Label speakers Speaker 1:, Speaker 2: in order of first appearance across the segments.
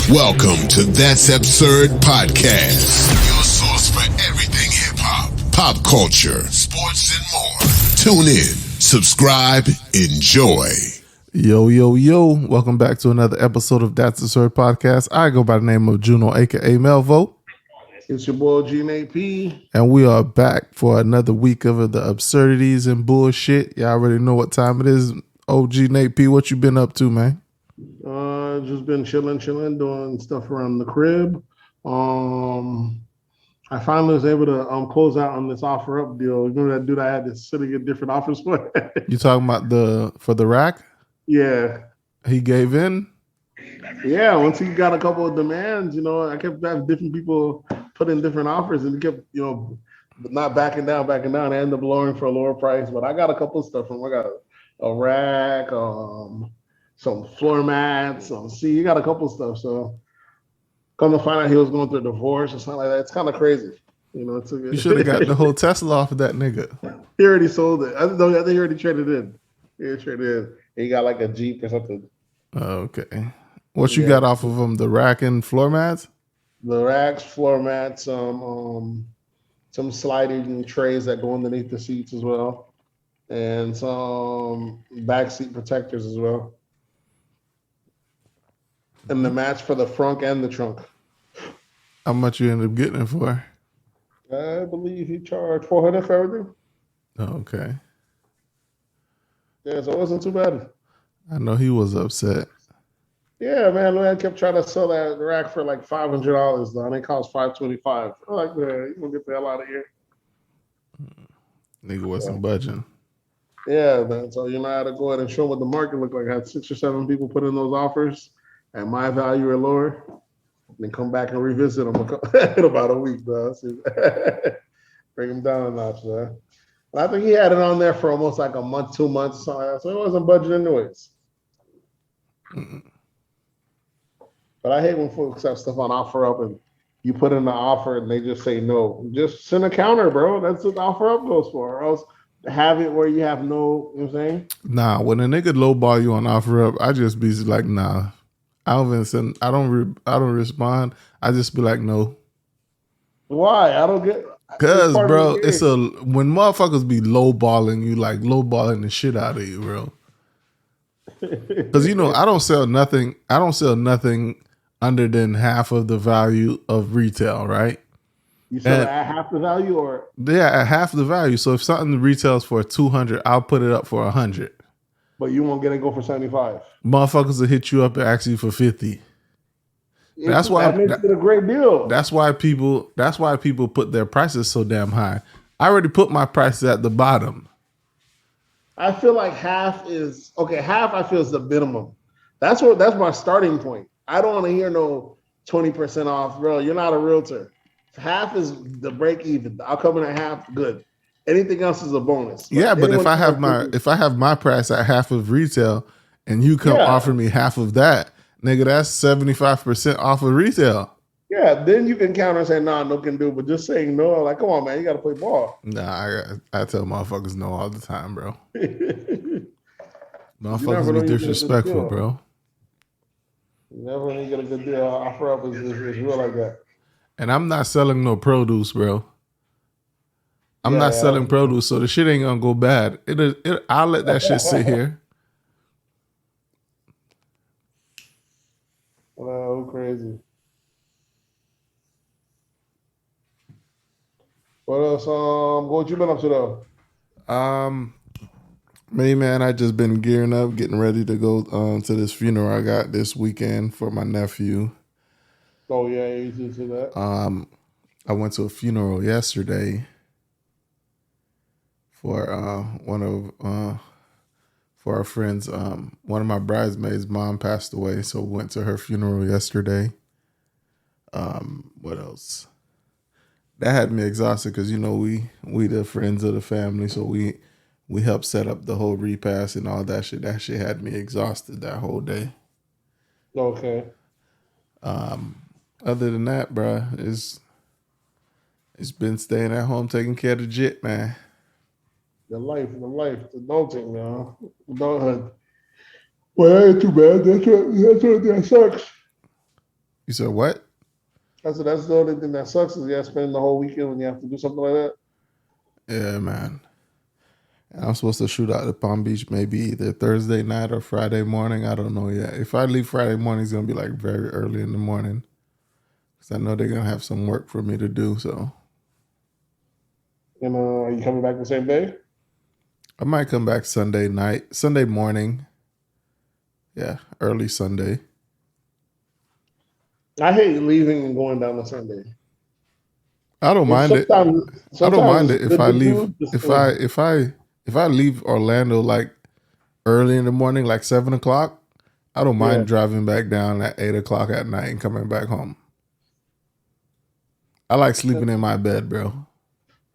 Speaker 1: Welcome to That's Absurd Podcast, your source for everything hip-hop, pop culture, sports, and more. Tune in, subscribe, enjoy.
Speaker 2: Yo, yo, yo. Welcome back to another episode of That's Absurd Podcast. I go by the name of Juno, a.k.a. Melvo.
Speaker 3: It's your boy, G-Nate P.
Speaker 2: And we are back for another week of the absurdities and bullshit. Y'all already know what time it is. OG Nate P, what you been up to, man?
Speaker 3: Just been chilling, doing stuff around the crib. I finally was able to close out on this offer up deal. Remember that dude I had to sit and get different offers for?
Speaker 2: You talking about for the rack?
Speaker 3: Yeah.
Speaker 2: He gave in?
Speaker 3: Yeah, once he got a couple of demands, I kept having different people put in different offers and he kept, not backing down. I ended up lowering for a lower price, but I got a couple of stuff from him. I got a rack, some floor mats, you got a couple of stuff. So come to find out he was going through a divorce or something like that. It's kind of crazy.
Speaker 2: You should have got the whole Tesla off of that nigga.
Speaker 3: He already sold it. I think he already traded in. He got like a Jeep or something.
Speaker 2: Okay. What you got off of him? The rack and floor mats?
Speaker 3: The racks, floor mats, some sliding trays that go underneath the seats as well, and some back seat protectors as well. And the match for the front and the trunk.
Speaker 2: How much you ended up getting it for?
Speaker 3: I believe he charged $400 for everything.
Speaker 2: Oh, okay.
Speaker 3: Yeah, so it wasn't too bad.
Speaker 2: I know he was upset.
Speaker 3: Yeah, man, I kept trying to sell that rack for like $500 though, and it cost $525. I'm like, man, you gonna get the hell out of here.
Speaker 2: Nigga wasn't budging.
Speaker 3: Yeah, man. So I had to go ahead and show what the market looked like. I had 6 or 7 people put in those offers at my value or lower, and then come back and revisit them in about a week, bro. Bring them down a notch, man. But I think he had it on there for almost like a month, 2 months, something like that. So it wasn't budgeting anyways. But I hate when folks have stuff on offer up and you put in the offer and they just say no. Just send a counter, bro. That's what the offer up goes for. Or else have it where you have no, you know what I'm saying?
Speaker 2: Nah, when a nigga lowball you on offer up, I just be like, nah. I don't respond. I just be like, no.
Speaker 3: Why? I don't get.
Speaker 2: Cause, bro, when motherfuckers be lowballing you, like lowballing the shit out of you, bro. Cause I don't sell nothing under than half of the value of retail, right?
Speaker 3: You sell it at half the value, or
Speaker 2: at half the value. So if something retails for $200, I'll put it up for $100.
Speaker 3: But you won't get it go for $75.
Speaker 2: Motherfuckers will hit you up and ask you for $50. That's why
Speaker 3: that makes it a great deal.
Speaker 2: That's why people put their prices so damn high. I already put my prices at the bottom.
Speaker 3: I feel like half is okay. Half I feel is the minimum. That's my starting point. I don't want to hear no 20% off, bro. You're not a realtor. Half is the break even. I'll come in at half. Good. Anything else is a bonus.
Speaker 2: Yeah, but if I have my price at half of retail and you come offer me half of that, nigga, that's 75% off of retail.
Speaker 3: Yeah, then you can counter and say, nah, no can do. But just saying no, like, come on, man, you got to play ball.
Speaker 2: Nah, I tell motherfuckers no all the time, bro. Motherfuckers be disrespectful, bro.
Speaker 3: You never when you get a good deal. Offer up is real like that.
Speaker 2: And I'm not selling no produce, bro. I'm not selling produce, so the shit ain't gonna go bad. I'll let that shit sit here.
Speaker 3: Oh, crazy. What else? What you been up to though?
Speaker 2: Me, man, I just been gearing up, getting ready to go to this funeral I got this weekend for my nephew.
Speaker 3: Oh yeah, you did see that.
Speaker 2: I went to a funeral yesterday for for our friends. One of my bridesmaids' mom passed away, so we went to her funeral yesterday. What else? That had me exhausted because we the friends of the family, so we helped set up the whole repast and all that shit. That shit had me exhausted that whole day.
Speaker 3: Okay.
Speaker 2: Other than that, bro, it's been staying at home taking care of the jit, man.
Speaker 3: The life, the adulting, man. Adulthood. Well, that ain't too bad. That's what that sucks.
Speaker 2: You said what?
Speaker 3: I said that's the only thing that sucks is you have to spend the whole weekend when you have to do something like that.
Speaker 2: Yeah, man. And I'm supposed to shoot out to Palm Beach maybe either Thursday night or Friday morning. I don't know yet. If I leave Friday morning, it's gonna be like very early in the morning, because I know they're gonna have some work for me to do. So,
Speaker 3: And are you coming back the same day?
Speaker 2: I might come back Sunday night, Sunday morning. Yeah, early Sunday.
Speaker 3: I hate leaving and going down to Sunday.
Speaker 2: I don't mind it. I don't mind it if I leave. If I leave Orlando like early in the morning, like 7:00, I don't mind driving back down at 8:00 at night and coming back home. I like sleeping in my bed, bro.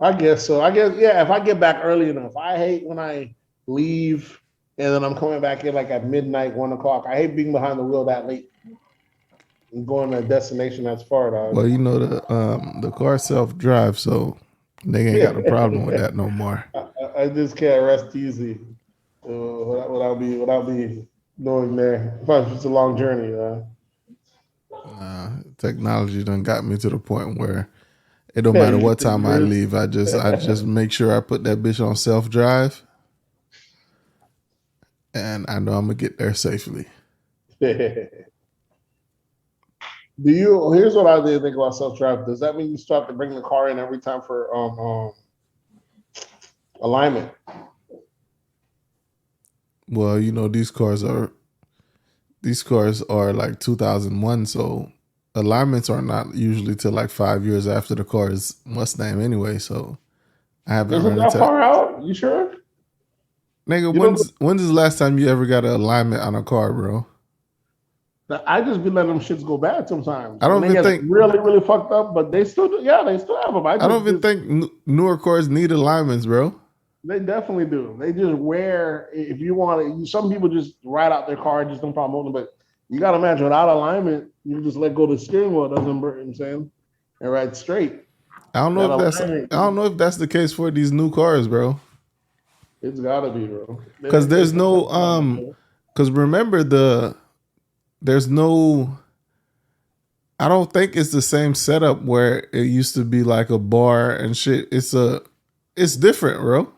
Speaker 3: I guess so. I guess if I get back early enough. I hate when I leave and then I'm coming back in like at midnight, 1:00. I hate being behind the wheel that late and going to a destination that's far, dog.
Speaker 2: Well, you know the car self drive, so they ain't got a problem with that no more.
Speaker 3: I just can't rest easy without be going there. Plus, it's a long journey.
Speaker 2: Technology done got me to the point where it don't matter what time I leave. I just make sure I put that bitch on self drive, and I know I'm gonna get there safely.
Speaker 3: Here's what I did think about self drive. Does that mean you still have to bring the car in every time for alignment?
Speaker 2: Well, you know these cars are like 2001, so alignments are not usually till like 5 years after the car is Mustang anyway. So I haven't
Speaker 3: run into that far out. You sure?
Speaker 2: Nigga, when's the last time you ever got an alignment on a car, bro?
Speaker 3: I just be letting them shits go bad sometimes.
Speaker 2: I don't even think
Speaker 3: really, really fucked up, but they still do. Yeah, they still have them.
Speaker 2: I don't even think newer cars need alignments, bro.
Speaker 3: They definitely do. They just wear, if you want it. Some people just ride out their car, just no problem holding. But you got to imagine without alignment, you just let go of the steering wheel. It doesn't burn. You know what I'm saying, and ride straight.
Speaker 2: I don't know if that's the case for these new cars, bro.
Speaker 3: It's gotta be, bro.
Speaker 2: Because there's no because remember there's no. I don't think it's the same setup where it used to be like a bar and shit. It's different, bro.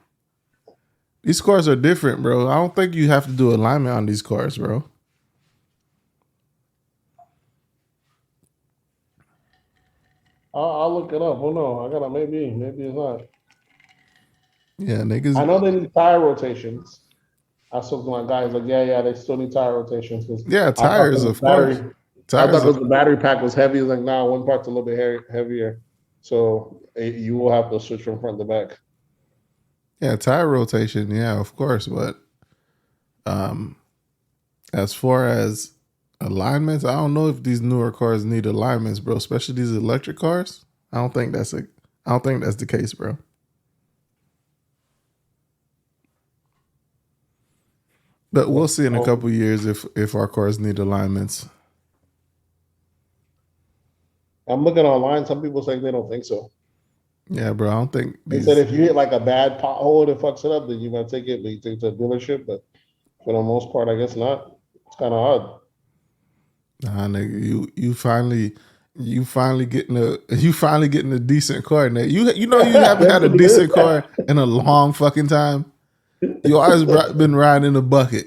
Speaker 2: These cars are different, bro. I don't think you have to do alignment on these cars, bro.
Speaker 3: I'll look it up. Oh no, I gotta maybe it's not.
Speaker 2: Yeah, niggas.
Speaker 3: I know they need tire rotations. I saw my guys like, they still need tire rotations.
Speaker 2: Yeah, tires, of course.
Speaker 3: I thought the battery pack was heavy. It's like, nah, one part's a little bit heavier. So you will have to switch from front to back.
Speaker 2: Yeah, tire rotation, yeah, of course. But as far as alignments, I don't know if these newer cars need alignments, bro. Especially these electric cars. I don't think that's the case, bro. But we'll see in a couple of years if our cars need alignments.
Speaker 3: I'm looking online. Some people say they don't think so.
Speaker 2: Yeah, bro. I don't think
Speaker 3: they said if you hit like a bad pothole that fucks it up, then you might take it, but you take it to a dealership. But for the most part, I guess not. It's kind of odd.
Speaker 2: Nah, nigga, you finally getting a decent car, nigga. You know you haven't had a decent car in a long fucking time. You always been riding in a bucket.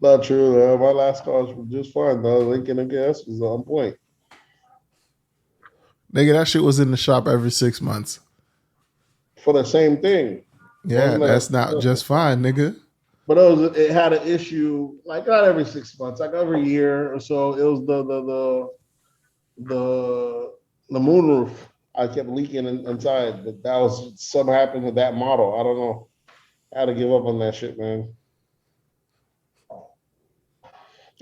Speaker 3: Not true, though. My last car was just fine, though. Lincoln and gas was on point.
Speaker 2: Nigga, that shit was in the shop every 6 months.
Speaker 3: For the same thing.
Speaker 2: Yeah, that's not just fine, nigga.
Speaker 3: But it had an issue, like not every 6 months, like every year or so. It was the moonroof. I kept leaking inside, but that was something happened with that model. I don't know. I had to give up on that shit, man.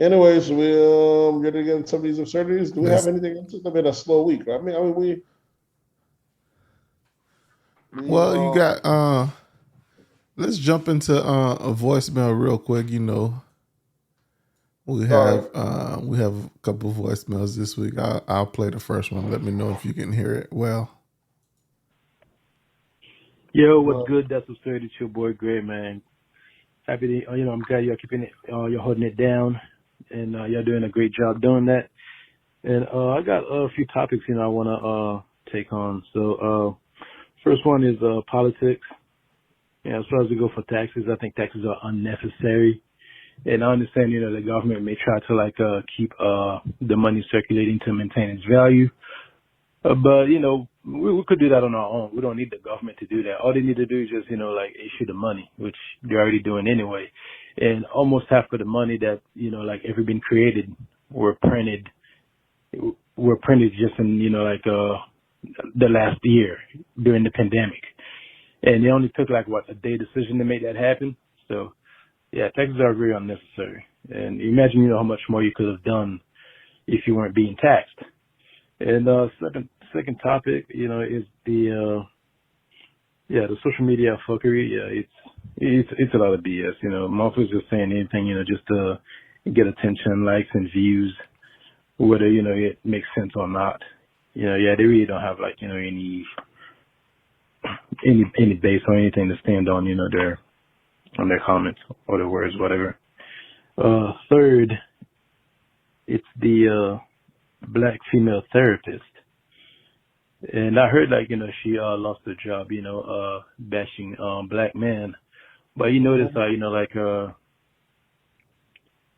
Speaker 3: Anyways, we're gonna get into some of these absurdities. Do we have anything? It's just been a slow week. I mean, we
Speaker 2: you got. Let's jump into a voicemail real quick. You know, we have a couple of voicemails this week. I'll play the first one. Let me know if you can hear it well.
Speaker 4: Yo, what's good? That's absurd. It's your boy, Gray, man. Happy to, I'm glad you're keeping it, you're holding it down, and you're doing a great job doing that. And I got a few topics, I want to take on. So first one is politics. As far as we go for taxes, I think taxes are unnecessary. And I understand, the government may try to keep the money circulating to maintain its value. But, we could do that on our own. We don't need the government to do that. All they need to do is just, issue the money, which they're already doing anyway. And almost half of the money that, ever been created were printed just in, the last year during the pandemic. And it only took a day decision to make that happen. So, yeah, taxes are very unnecessary. And imagine, how much more you could have done if you weren't being taxed. And second topic, is the social media fuckery. Yeah, it's a lot of BS. Motherfuckers just saying anything, just to get attention, likes, and views, whether it makes sense or not. They really don't have any base or anything to stand on, their comments or their words, whatever. Third, it's the black female therapist. And I heard she lost her job, bashing black men. But you notice how,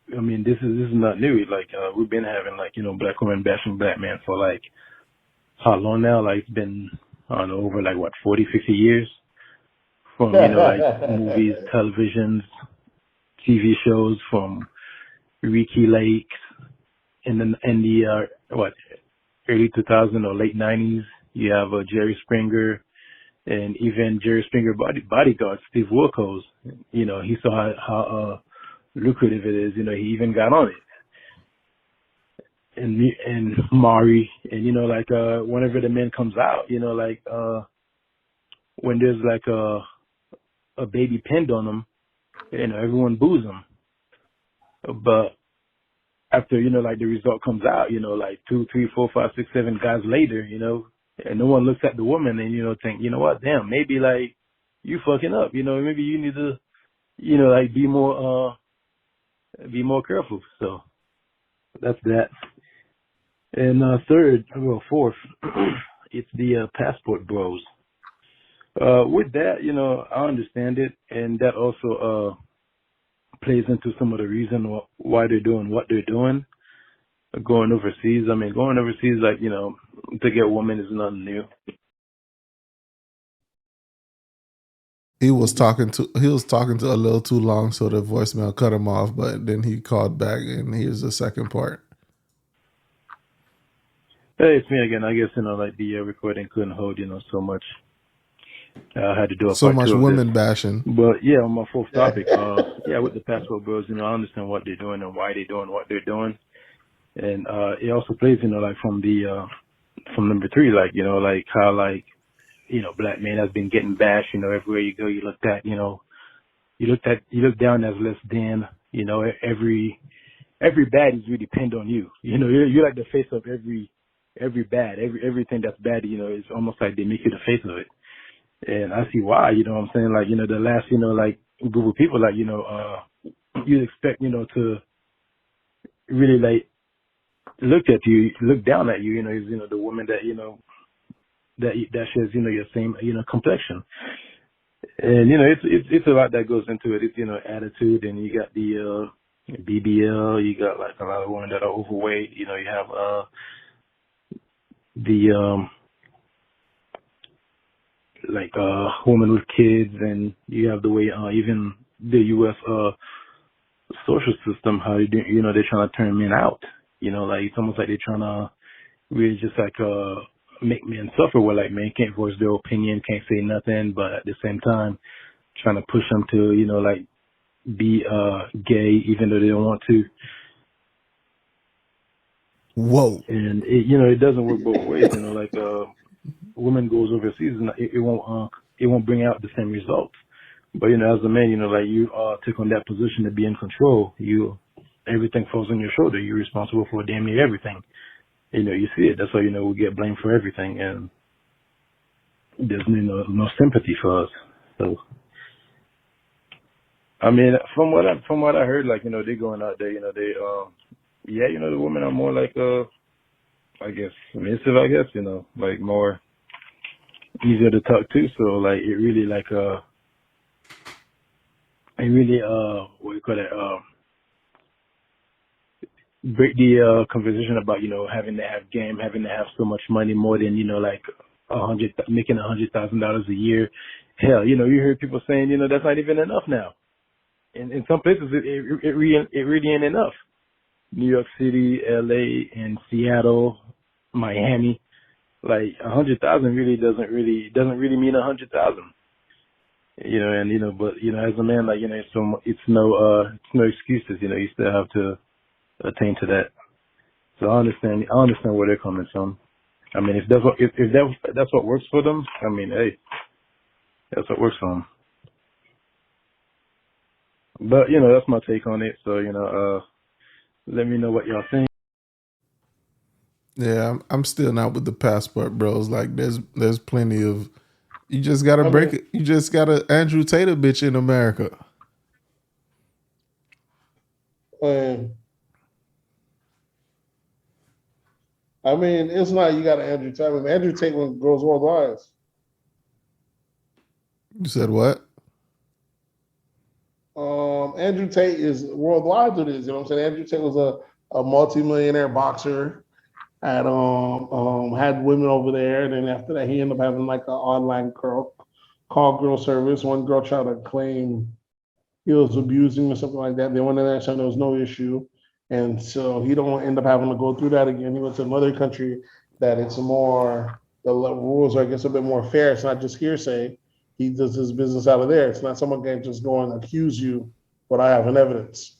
Speaker 4: this is not new. We've been having black women bashing black men for how long now? It's been over 40, 50 years. From movies, televisions, TV shows, from Ricky Lakes in the early 2000s or late 90s. You have Jerry Springer, and even Jerry Springer bodyguard Steve Wilkos. He saw how lucrative it is. He even got on it. And Maury, and whenever the man comes out, when there's a baby pinned on him, everyone boos him. But after, the result comes out, 2, 3, 4, 5, 6, 7 guys later, and no one looks at the woman and, think, what, damn, maybe you fucking up, maybe you need to, be more careful. So that's that. And fourth, it's the passport bros. With that, I understand it, and that also plays into some of the reason why they're doing what they're doing, going overseas. Going overseas, to get women is nothing new.
Speaker 2: He was talking to a little too long, so the voicemail cut him off, but then he called back, and here's the second part.
Speaker 4: Hey, it's me again. I guess, the recording couldn't hold, so much. I had to do
Speaker 2: so much women bashing.
Speaker 4: But yeah, on my fourth topic, with the passport bros, I understand what they're doing and why they're doing what they're doing. And it also plays, from number three, how black men has been getting bashed, everywhere you go, you look down as less than, every bad is really depend on you. You're like the face of every bad, everything that's bad, it's almost like they make you the face of it. And I see why, what I'm saying? The last, group of people, you'd expect, to really, look at you, look down at you, is, the woman that, that shares, your same, complexion. And, it's a lot that goes into it. It's, attitude, and you got the, BBL, you got, a lot of women that are overweight, you have, the, women with kids, and you have the way even the U.S. Social system, how they're trying to turn men out. It's almost like they're trying to really just make men suffer. Where men can't voice their opinion, can't say nothing, but at the same time trying to push them to be gay even though they don't want to.
Speaker 2: Whoa!
Speaker 4: And it doesn't work both ways. Woman goes overseas, and it won't bring out the same results. But as a man, you take on that position to be in control. Everything falls on your shoulder. You're responsible for damn near everything. You see it. That's why we get blamed for everything, and there's no sympathy for us. So, from what I heard, they're going out there. The women are more I guess, submissive. I guess, like more easier to talk to. So like it really like what do you call it? Break the conversation about having to have game, having to have so much money, more than like making $100,000 a year. Hell, you hear people saying that's not even enough now. In some places it really ain't enough. New York City, LA, and Seattle, Miami, like 100,000 really doesn't really mean 100,000. But as a man, like it's no excuses. You still have to attain to that. So I understand where they're coming from. I mean, if that's what works for them, I mean, hey, that's what works for them. But that's my take on it. So let me know what y'all think.
Speaker 2: Yeah, I'm still not with the passport bros. Like, there's plenty of. You just gotta break it. You just gotta Andrew Tate a bitch in America.
Speaker 3: I mean, it's not you got Andrew Tate. I mean, Andrew Tate when girls worldwide.
Speaker 2: You said what?
Speaker 3: Andrew Tate is worldwide. It is. You know what I'm saying? Andrew Tate was a multi-millionaire boxer. Had women over there, and then after that, he ended up having like an online call girl service. One girl tried to claim he was abusing or something like that. They went in there saying there was no issue. And so he don't end up having to go through that again. He went to another country that it's more, the rules are, I guess, a bit more fair. It's not just hearsay. He does his business out of there. It's not someone can just go and accuse you, but I have an evidence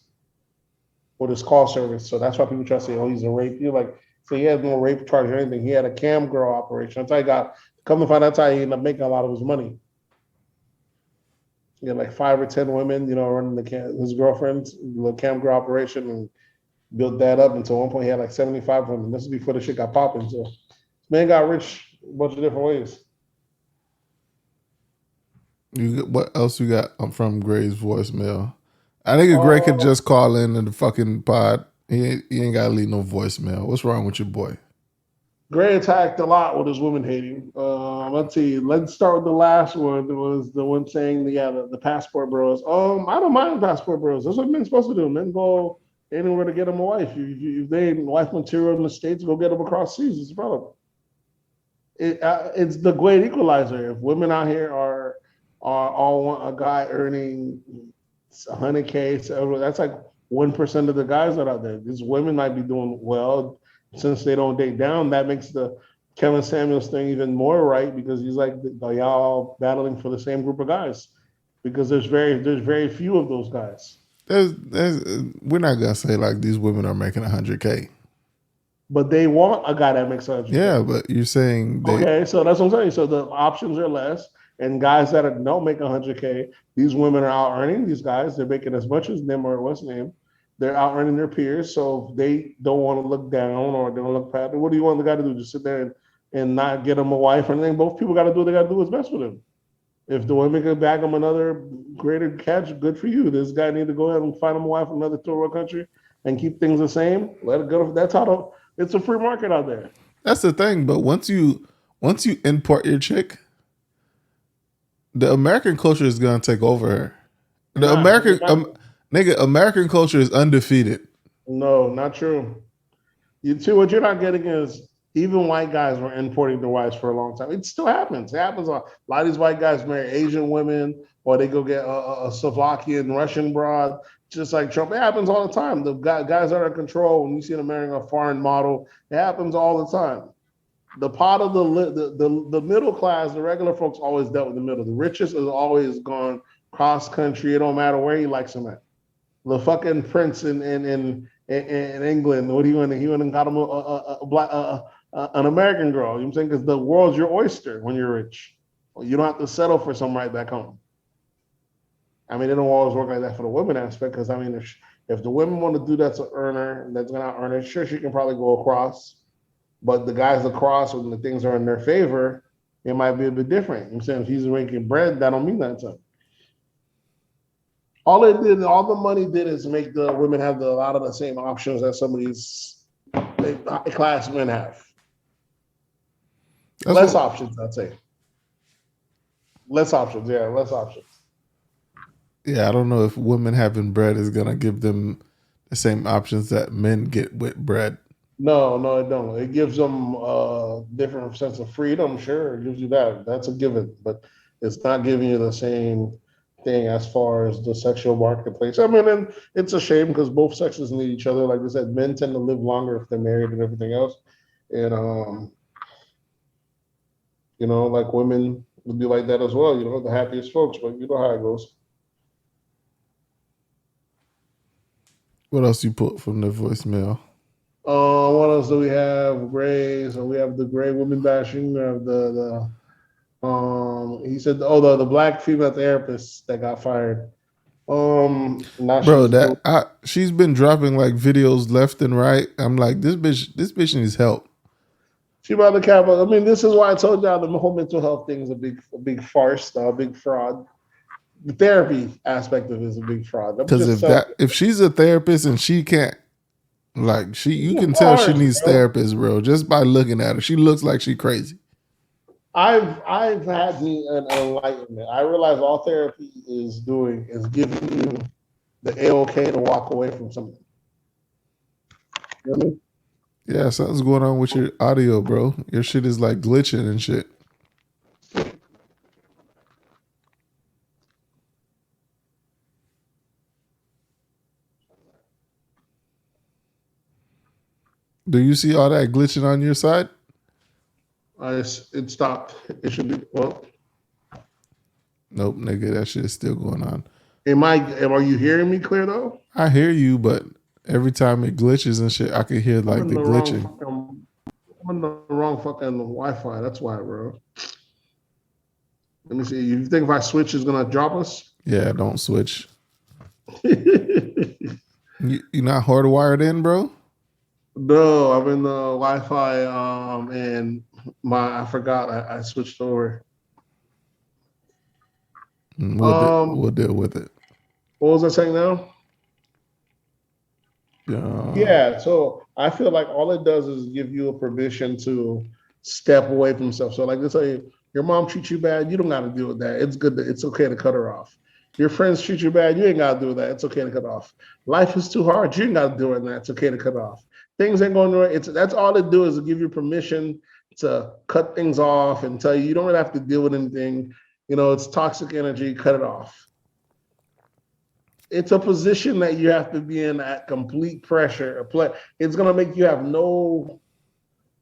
Speaker 3: for this call service. So that's why people try to say, oh, he's a rape. You're like, so he had no rape charge or anything. He had a cam girl operation. That's how he got, come to find out, that's how he ended up making a lot of his money. He had like 5 or 10 women, running his girlfriend's cam girl operation, and built that up until one point he had like 75 women. This is before the shit got popping. So this man got rich a bunch of different ways.
Speaker 2: What else you got from Gray's voicemail? I think Gray could just call in the fucking pod. He ain't got to leave no voicemail. What's wrong with your boy?
Speaker 3: Gray attacked a lot with his women hating. Let's see. Let's start with the last one. It was the one saying, the passport bros. I don't mind passport bros. That's what men's supposed to do. Men go anywhere to get them a wife. If they ain't wife material in the States, go get them across seas. It's a problem. It's the great equalizer. If women out here are all want a guy earning $100K, so that's like 1% of the guys that are out there. These women might be doing well since they don't date down. That makes the Kevin Samuels thing even more right, because he's like, y'all battling for the same group of guys, because there's very few of those guys.
Speaker 2: We're not gonna say like these women are making $100K,
Speaker 3: but they want a guy that makes $100K.
Speaker 2: Yeah, but you're saying
Speaker 3: okay, so that's what I'm saying. So the options are less, and guys that don't make $100K, these women are out earning these guys. They're making as much as them or what's name. They're out earning their peers, so they don't want to look down or they don't look bad. What do you want the guy to do? Just sit there and not get him a wife or anything? Both people got to do what they got to do what's best for them. If the women can bag him another greater catch, good for you. This guy need to go ahead and find him a wife from another third world country and keep things the same. Let it go. That's how it's a free market out there.
Speaker 2: That's the thing. But once you import your chick, the American culture is gonna take over her. American culture is undefeated.
Speaker 3: No, not true. What you're not getting is, even white guys were importing their wives for a long time. It still happens. It happens. A lot of these white guys marry Asian women, or they go get a Slovakian, Russian broad, just like Trump. It happens all the time. The guys are in control. When you see them marrying a foreign model, it happens all the time. The pot of the middle class, the regular folks always dealt with the middle. The richest has always gone cross country. It don't matter where he likes them at. The fucking prince in England, what he went and got him an American girl. You know what I'm saying? Because the world's your oyster when you're rich. You don't have to settle for some right back home. I mean, it don't always work like that for the women aspect, because I mean, if the women want to do that's an earner, that's gonna earn it, sure, she can probably go across. But the guys across, when the things are in their favor, it might be a bit different. You know what I'm saying? If he's making bread, that don't mean that to him. All the money did is make the women have a lot of the same options that some of these class men have.
Speaker 2: That's
Speaker 3: Less
Speaker 2: what-
Speaker 3: options, I'd say. Less options, yeah, less options.
Speaker 2: Yeah, I don't know if women having bread is gonna give them the same options that men get with bread.
Speaker 3: No, it don't. It gives them a different sense of freedom. Sure, it gives you that. That's a given, but it's not giving you the same thing as far as the sexual marketplace. I mean, and it's a shame because both sexes need each other. Like I said, men tend to live longer if they're married and everything else, and like women would be like that as well. The happiest folks, but you know how it goes.
Speaker 2: What else you put from the voicemail?
Speaker 3: What else do we have? Gray. So we have the gray women bashing. We have the he said, the black female therapist that got fired. Now
Speaker 2: Bro, she's been dropping like videos left and right. I'm like, this bitch needs help.
Speaker 3: She about to cap. I mean, this is why I told y'all the whole mental health thing is a big farce, a big fraud. The therapy aspect of it is a big fraud.
Speaker 2: Because if she's a therapist and she can't, like, you can tell she needs therapist, bro, just by looking at her. She looks like she crazy.
Speaker 3: I've had an enlightenment. I realize all therapy is doing is giving you the A-OK to walk away from something. You know what I mean?
Speaker 2: Yeah, something's going on with your audio, bro. Your shit is like glitching and shit. Do you see all that glitching on your side?
Speaker 3: It stopped. It should be
Speaker 2: Nope, nigga, that shit is still going on.
Speaker 3: Are you hearing me clear though?
Speaker 2: I hear you, but every time it glitches and shit, I can hear like the glitching.
Speaker 3: I'm on the wrong fucking Wi-Fi. That's why, bro. Let me see. You think if I switch, it's gonna drop us?
Speaker 2: Yeah, don't switch. You're not hardwired in, bro?
Speaker 3: No, I'm in the Wi-Fi, and I forgot I switched over.
Speaker 2: We'll deal with it.
Speaker 3: What was I saying now? Yeah, so I feel like all it does is give you a permission to step away from stuff. So like let's say your mom treats you bad, you don't gotta deal with that. It's okay to cut her off. Your friends treat you bad, you ain't gotta do that. It's okay to cut off. Life is too hard, you ain't gotta do it, and that's okay to cut off. Things ain't going right. That's all it do is give you permission to cut things off and tell you don't really have to deal with anything. It's toxic energy, cut it off. It's a position that you have to be in at complete pressure. It's gonna make you have no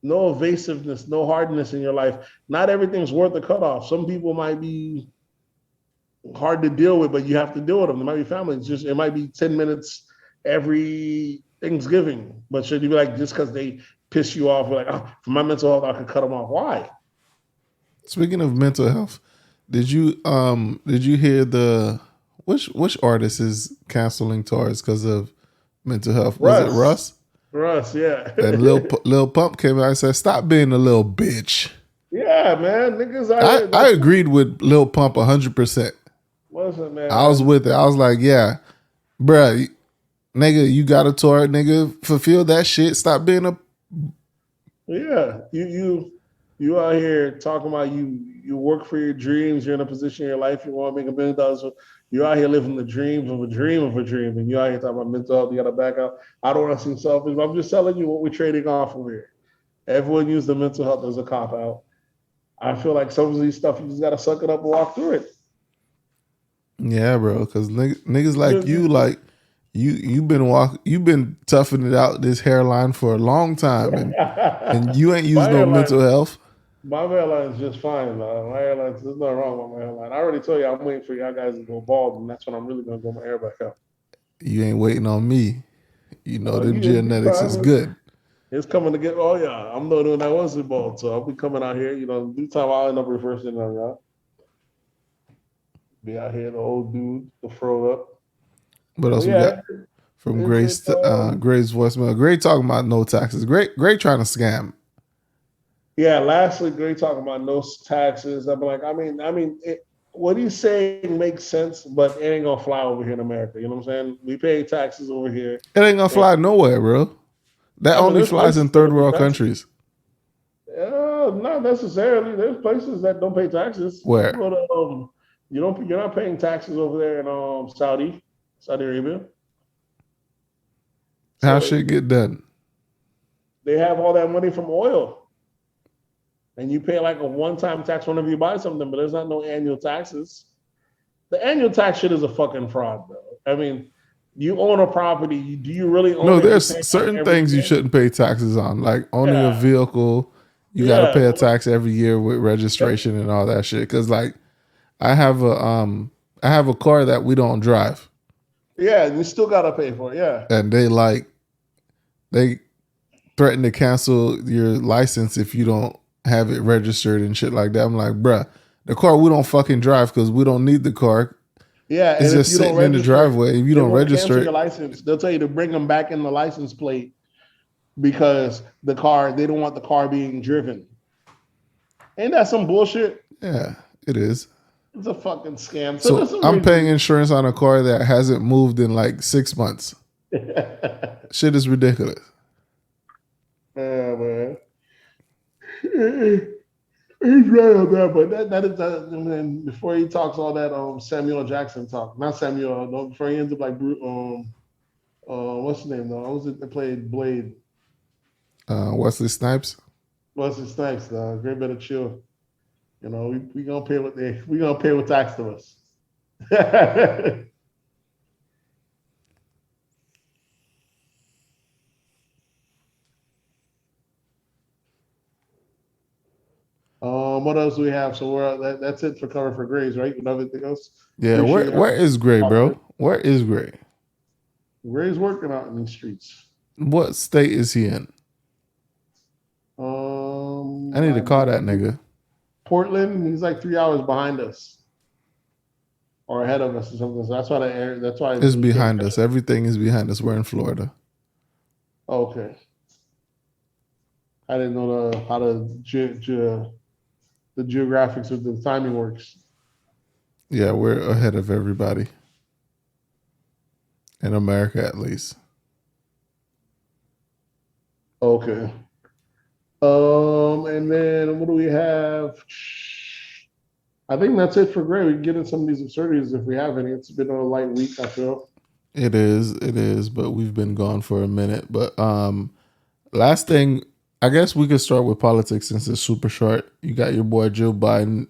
Speaker 3: evasiveness, no hardness in your life. Not everything's worth a cutoff. Some people might be hard to deal with, but you have to deal with them. There might be families. It might be 10 minutes every Thanksgiving. But should you be like, just because they piss you off, like, oh, for my mental health, I could cut them off. Why?
Speaker 2: Speaking of mental health, did you hear which artist is canceling tours because of mental health? Was it Russ?
Speaker 3: Russ, yeah.
Speaker 2: And Lil Pump came out and said, "Stop being a little bitch."
Speaker 3: Yeah, man, niggas.
Speaker 2: I agreed with Lil Pump 100%.
Speaker 3: Listen, man.
Speaker 2: I was with it. I was like, yeah, bruh, nigga, you got a tour, nigga. Fulfill that shit. Stop being a.
Speaker 3: Yeah, you out here talking about you work for your dreams. You're in a position in your life you want to make $1 million. You're out here living the dreams of a dream of a dream, and you out here talking about mental health. You got to back out. I don't want to seem selfish, but I'm just telling you what we're trading off over here. Everyone used the mental health as a cop out. I feel like some of these stuff you just got to suck it up and walk through it.
Speaker 2: Yeah, bro, because niggas like you, like you've been toughing it out this hairline for a long time, and you ain't used no mental health.
Speaker 3: My hairline is just fine, man. My hairline, there's nothing wrong with my hairline. I already told you I'm waiting for y'all guys to go bald, and that's when I'm really gonna grow my hair back up.
Speaker 2: You ain't waiting on me. The genetics is good.
Speaker 3: It's coming to get. Oh yeah, I'm not doing that once in bald, so I'll be coming out here. Due time I'll end up reversing on y'all. Be out here, the old dude, the fro up.
Speaker 2: What else we got from Gray's voicemail? Gray talking about no taxes. Gray trying to scam.
Speaker 3: Yeah. Lastly, Gray talking about no taxes. I'm like, what he's saying makes sense, but it ain't gonna fly over here in America. You know what I'm saying? We pay taxes over here.
Speaker 2: It ain't gonna fly nowhere, bro. That only flies in third world countries.
Speaker 3: Not necessarily. There's places that don't pay taxes.
Speaker 2: Where?
Speaker 3: You're not paying taxes over there in Saudi Arabia.
Speaker 2: How shit get done?
Speaker 3: They have all that money from oil, and you pay like a one-time tax whenever you buy something, but there's not no annual taxes. The annual tax shit is a fucking fraud, bro. I mean, you own a property. Do you really own it?
Speaker 2: No, there's certain things you shouldn't pay taxes on, like owning a vehicle. You got to pay a tax every year with registration and all that shit. Because like, I have a car that we don't drive.
Speaker 3: Yeah, you still got to pay for it. Yeah,
Speaker 2: and they threaten to cancel your license if you don't have it registered and shit like that. I'm like, bruh, the car we don't fucking drive because we don't need the car.
Speaker 3: Yeah,
Speaker 2: it's just sitting in the driveway. If you don't register it,
Speaker 3: your license, they'll tell you to bring them back in the license plate because they don't want the car being driven. Ain't that some bullshit?
Speaker 2: Yeah, it is.
Speaker 3: It's a fucking scam.
Speaker 2: So I'm paying insurance on a car that hasn't moved in like 6 months. Shit is ridiculous.
Speaker 3: Yeah, man. He's right on that, but that is and then before he talks all that Samuel Jackson talk. Not Samuel, no, before he ends up like what's his name though? What was it that played Blade?
Speaker 2: Wesley Snipes.
Speaker 3: Wesley Snipes, great bit of chill. You know, we gonna pay what tax to us. What else do we have? So that's it for cover for Grays, right? You know everything else?
Speaker 2: Yeah, where is Gray, bro? Where is Gray?
Speaker 3: Gray's working out in these streets.
Speaker 2: What state is he in? I need to call that nigga.
Speaker 3: Portland. He's like 3 hours behind us, or ahead of us, or something. So that's why
Speaker 2: it's behind us. Everything is behind us. We're in Florida.
Speaker 3: Okay. I didn't know how the geographics of the timing works.
Speaker 2: Yeah, we're ahead of everybody. In America, at least.
Speaker 3: Okay. And then what do we have? I think that's it for Gray. We can get in some of these absurdities if we have any. It's been a light week, I feel.
Speaker 2: It is, but we've been gone for a minute. But last thing, I guess we could start with politics since it's super short. You got your boy Joe Budden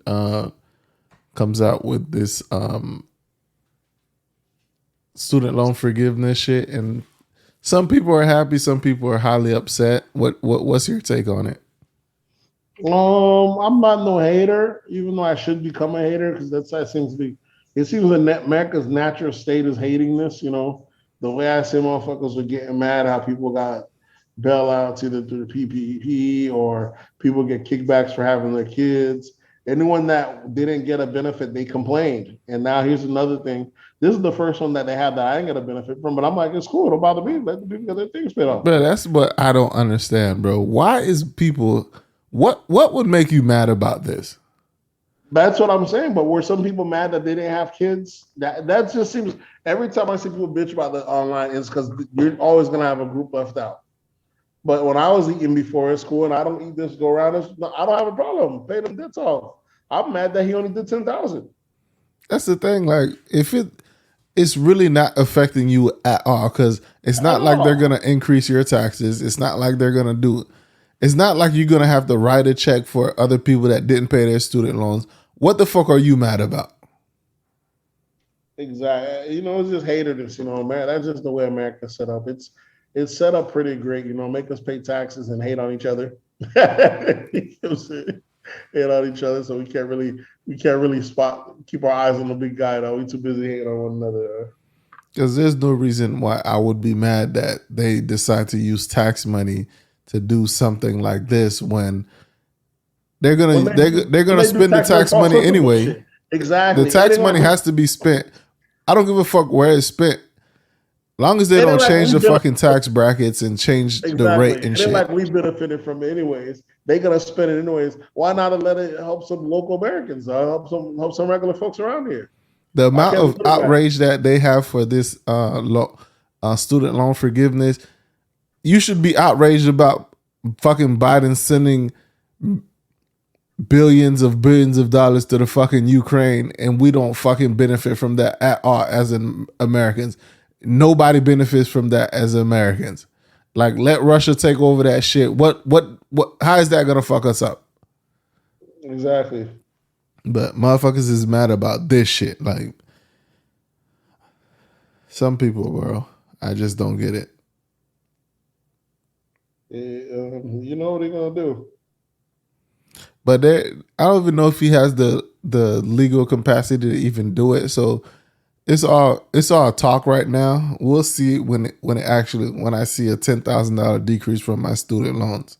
Speaker 2: comes out with this student loan forgiveness shit, and some people are happy, some people are highly upset. What's your take on it?
Speaker 3: I'm not no hater, even though I should become a hater because that seems to be. It seems that America's natural state is hating this. You know, the way I say motherfuckers were getting mad how people got bailouts either through the PPP or people get kickbacks for having their kids. Anyone that didn't get a benefit, they complained. And now here's another thing. This is the first one that they had that I didn't get a benefit from, but I'm like, it's cool. Don't bother me. Let the people get their things paid off.
Speaker 2: But that's what I don't understand, bro. Why is people, what would make you mad about this?
Speaker 3: That's what I'm saying. But were some people mad that they didn't have kids? That just seems, every time I see people bitch about the online, it's because you're always going to have a group left out. But when I was eating before in school and I don't eat this go around, I don't have a problem. Pay them debts off. I'm mad that he only did 10,000.
Speaker 2: That's the thing. Like, if it's really not affecting you at all, because it's not like they're gonna increase your taxes. It's not like they're gonna do. It's not like you're gonna have to write a check for other people that didn't pay their student loans. What the fuck are you mad about?
Speaker 3: Exactly. You know, it's just haters. You know, man, that's just the way America's set up. It's set up pretty great, you know, make us pay taxes and hate on each other. You know what I'm saying? Hate on each other, so we can't really keep our eyes on the big guy though. We too busy hating on one another. Because
Speaker 2: there's no reason why I would be mad that they decide to use tax money to do something like this when they're gonna spend the tax money anyway.
Speaker 3: Exactly.
Speaker 2: The tax money has to be spent. I don't give a fuck where it's spent. Long as they don't change the fucking tax brackets and change the rate and shit.
Speaker 3: Like we benefited from it anyways. They're gonna spend it anyways. Why not let it help some local Americans? Help some regular folks around here.
Speaker 2: The amount of outrage that they have for this student loan forgiveness, you should be outraged about fucking Biden sending billions of dollars to the fucking Ukraine, and we don't fucking benefit from that at all as Americans. Nobody benefits from that as Americans. Like, let Russia take over that shit. What? How is that gonna fuck us up?
Speaker 3: Exactly.
Speaker 2: But motherfuckers is mad about this shit. Like, some people, bro, I just don't get it.
Speaker 3: You know what they're gonna do.
Speaker 2: But I don't even know if he has the legal capacity to even do it. So it's all talk right now. We'll see when I see a $10,000 decrease from my student loans.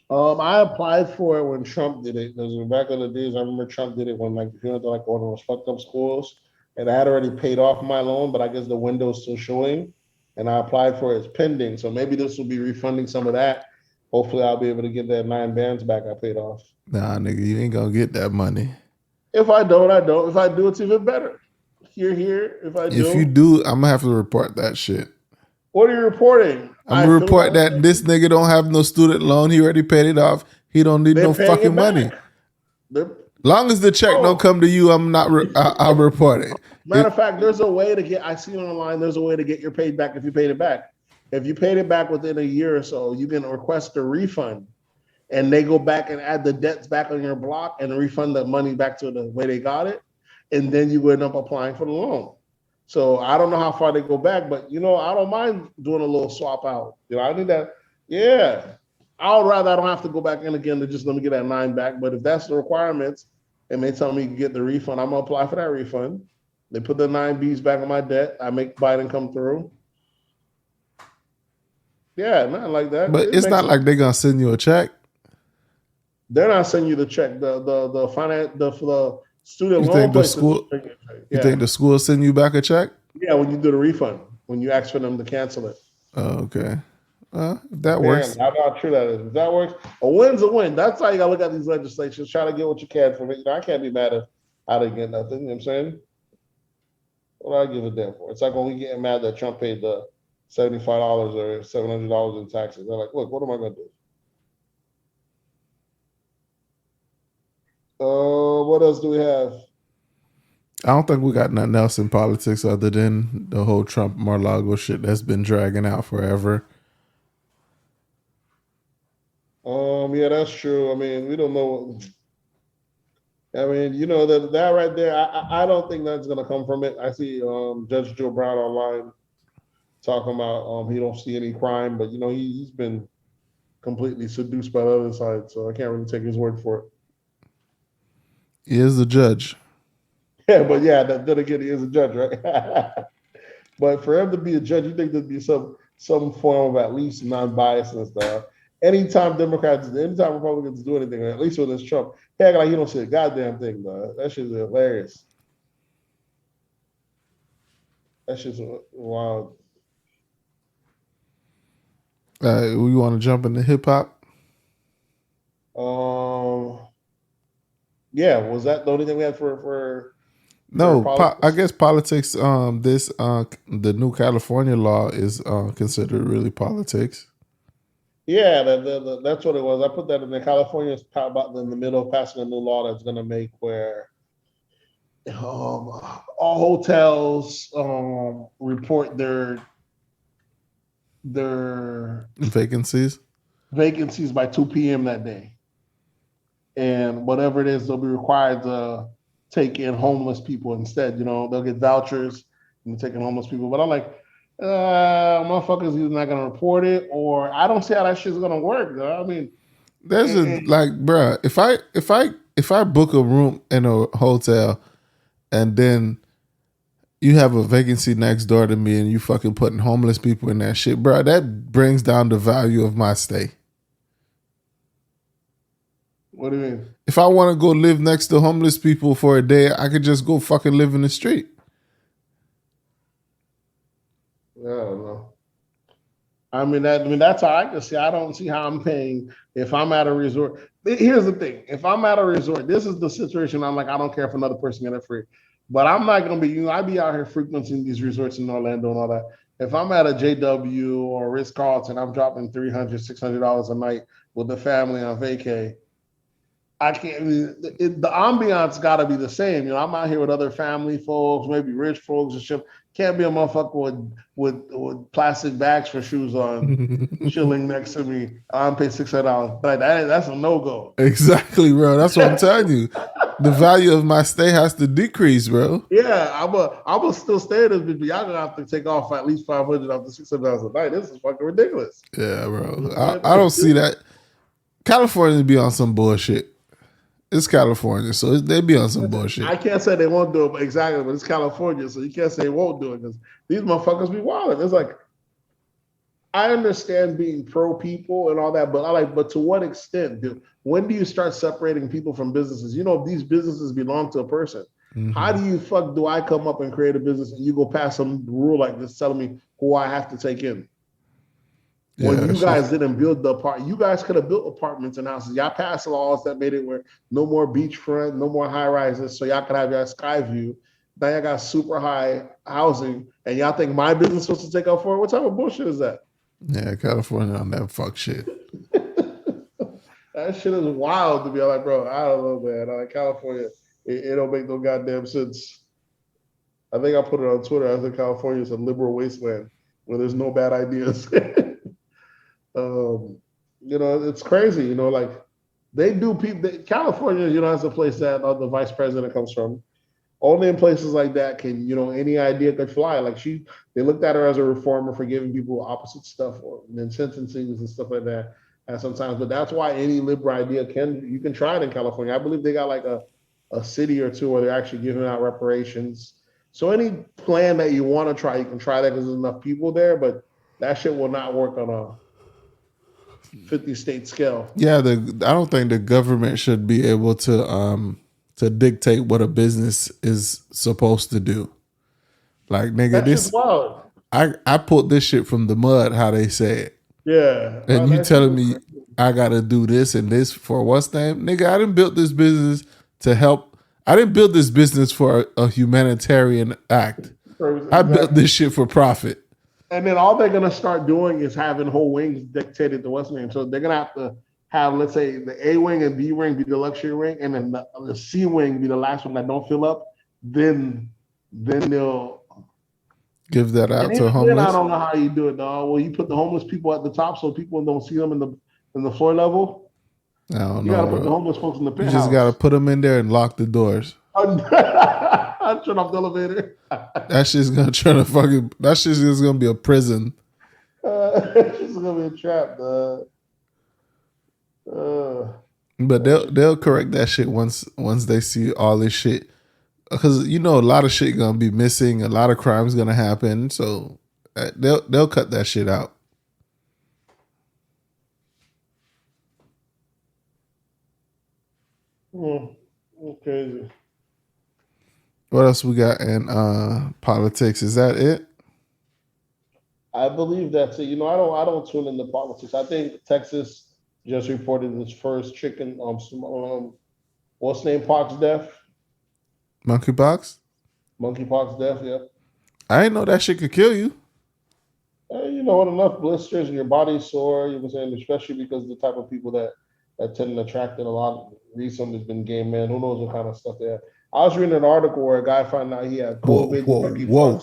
Speaker 3: I applied for it when Trump did it, because back in the days, I remember Trump did it when he went to one of those fucked up schools, and I had already paid off my loan, but I guess the window's still showing, and I applied for it. It's pending, so maybe this will be refunding some of that. Hopefully, I'll be able to get that 9 bands back I paid off.
Speaker 2: Nah, nigga, you ain't gonna get that money.
Speaker 3: If I don't, I don't. If I do, it's even better. Here. If I do.
Speaker 2: If you do, I'm gonna have to report that shit.
Speaker 3: What are you reporting?
Speaker 2: I'm gonna report that this nigga don't have no student loan. He already paid it off. He don't need no fucking money. Long as the check don't come to you, I'm not. I'll report it.
Speaker 3: Matter of fact, there's a way to get. I see online. There's a way to get your paid back if you paid it back. If you paid it back within a year or so, you can request a refund, and they go back and add the debts back on your block and refund the money back to the way they got it, and then you end up applying for the loan. So I don't know how far they go back, but I don't mind doing a little swap out. I need that. Yeah, I would rather I don't have to go back in again to just let me get that 9 back. But if that's the requirements, and they tell me you can get the refund, I'm gonna apply for that refund. They put the 9 Bs back on my debt. I make Biden come through. Yeah, nothing like that.
Speaker 2: But it's not like they're gonna send you a check.
Speaker 3: They're not sending you the check. The finance the student loan.
Speaker 2: Think the school? You think the school will send you back a check?
Speaker 3: Yeah, when you do the refund, when you ask for them to cancel it.
Speaker 2: Oh, okay. If that works.
Speaker 3: How about true that is? If that works, a win's a win. That's how you gotta look at these legislations. Try to get what you can from it. I can't be mad if I didn't get nothing. You know what I'm saying? What do I give a damn for? It's like when we getting mad that Trump paid the $75 or $700 in taxes. They're like, look, what am I gonna do? What else do we have?
Speaker 2: I don't think we got nothing else in politics other than the whole Trump Mar-a-Lago shit that's been dragging out forever.
Speaker 3: Yeah, that's true. I mean, we don't know. I mean, that right there, I don't think that's gonna come from it. I see Judge Joe Brown online talking about he don't see any crime, but he's been completely seduced by the other side, so I can't really take his word for it.
Speaker 2: He is the judge.
Speaker 3: Yeah, but then again, he is a judge, right? But for him to be a judge, you think there'd be some form of at least non-biasness there. Anytime Republicans do anything, at least with this Trump, he act like he don't see a goddamn thing, though. That shit's hilarious. That shit's wild.
Speaker 2: We want to jump into hip hop?
Speaker 3: Yeah, was that the only thing we had for
Speaker 2: No, I guess politics. The new California law is considered really politics.
Speaker 3: Yeah, that's what it was. I put that in there. California's about in the middle of passing a new law that's going to make where all hotels report their
Speaker 2: vacancies
Speaker 3: by 2 p.m. that day. And whatever it is, they'll be required to take in homeless people instead. They'll get vouchers and taking homeless people. But I'm like, motherfuckers either not gonna report it, or I don't see how that shit's gonna work. I mean,
Speaker 2: there's bruh, if I book a room in a hotel and then you have a vacancy next door to me and you fucking putting homeless people in that shit, bruh, that brings down the value of my stay.
Speaker 3: What do you mean?
Speaker 2: If I want to go live next to homeless people for a day, I could just go fucking live in the street.
Speaker 3: I don't know. That's how I can see. I don't see how I'm paying if I'm at a resort. Here's the thing: if I'm at a resort, this is the situation. I'm like, I don't care if another person get it free, but I'm not gonna be. I'd be out here frequenting these resorts in Orlando and all that. if I'm at a JW or Ritz Carlton, I'm dropping $300, $600 a night with the family on vacay. I can't. The ambiance got to be the same. You know, I'm out here with other family folks, maybe rich folks and shit. Can't be a motherfucker with plastic bags for shoes on, chilling next to me. I'm paying $600. Like that's a no go.
Speaker 2: Exactly, bro. That's what I'm telling you. The value of my stay has to decrease, bro.
Speaker 3: Yeah, I'm a still stay at this bitch. Y'all gonna have to take off at least $500 off the $600 a night. This is fucking ridiculous.
Speaker 2: Yeah, bro. I don't see that. California be on some bullshit. It's California, so they be on some bullshit.
Speaker 3: I can't say they won't do it exactly, but it's California, so you can't say they won't do it because these motherfuckers be wilding. It's like I understand being pro people and all that, but to what extent? When do you start separating people from businesses? You know, if these businesses belong to a person, how do I come up and create a business and you go pass some rule like this telling me who I have to take in? When you guys didn't build the apartment, you guys could have built apartments and houses. Y'all passed laws that made it where no more beachfront, no more high rises, so y'all could have your sky view. Now y'all got super high housing, and y'all think my business is supposed to take up for it? What type of bullshit is that?
Speaker 2: Yeah, California on that fuck shit.
Speaker 3: That shit is wild to be like, bro. I don't know, man. Like California, it don't make no goddamn sense. I think I put it on Twitter. I think California is a liberal wasteland where there's no bad ideas. You know, it's crazy. You know, like they do people. California, you know, is a place that the vice president comes from. Only in places like that can, you know, any idea could fly. Like they looked at her as a reformer for giving people opposite stuff or then sentencing and stuff like that. And sometimes, but that's why any liberal idea you can try it in California. I believe they got like a city or two where they're actually giving out reparations. So any plan that you want to try, you can try that because there's enough people there. But that shit will not work on a 50-state scale.
Speaker 2: Yeah, I don't think the government should be able to dictate what a business is supposed to do. Like, nigga,
Speaker 3: That's wild.
Speaker 2: I pulled this shit from the mud, how they say it.
Speaker 3: Yeah.
Speaker 2: And you telling me I gotta do this and this for what's name? Nigga, I didn't build this business to help. I didn't build this business for a humanitarian act. Exactly. I built this shit for profit.
Speaker 3: And then all they're gonna start doing is having whole wings dictated to what's name. So they're gonna have to have, let's say, the A wing and B wing be the luxury wing, and then the C wing be the last one that don't fill up. Then they'll
Speaker 2: give that out to homeless.
Speaker 3: I don't know how you do it, dog. Well, you put the homeless people at the top so people don't see them in the floor level.
Speaker 2: I don't know.
Speaker 3: You gotta put the homeless folks in the penthouse.
Speaker 2: You just gotta put them in there and lock the doors.
Speaker 3: I'll turn off the elevator.
Speaker 2: That shit's gonna that shit's just gonna be a prison.
Speaker 3: It's gonna be a trap, dog.
Speaker 2: But they'll correct that shit once they see all this shit, because you know a lot of shit gonna be missing, a lot of crimes gonna happen, so they'll cut that shit out.
Speaker 3: Crazy.
Speaker 2: What else we got in politics? Is that it?
Speaker 3: I believe that's it. You know, I don't tune into politics. I think Texas just reported its first chicken what's name pox death?
Speaker 2: Monkeypox?
Speaker 3: Monkeypox death, yeah.
Speaker 2: I didn't know that shit could kill you.
Speaker 3: You know what, enough blisters and your body's sore, you know, saying, especially because the type of people that tend to attract it a lot recently has been gay men. Who knows what kind of stuff they have. I was reading an article where a guy found out he had COVID.
Speaker 2: Whoa.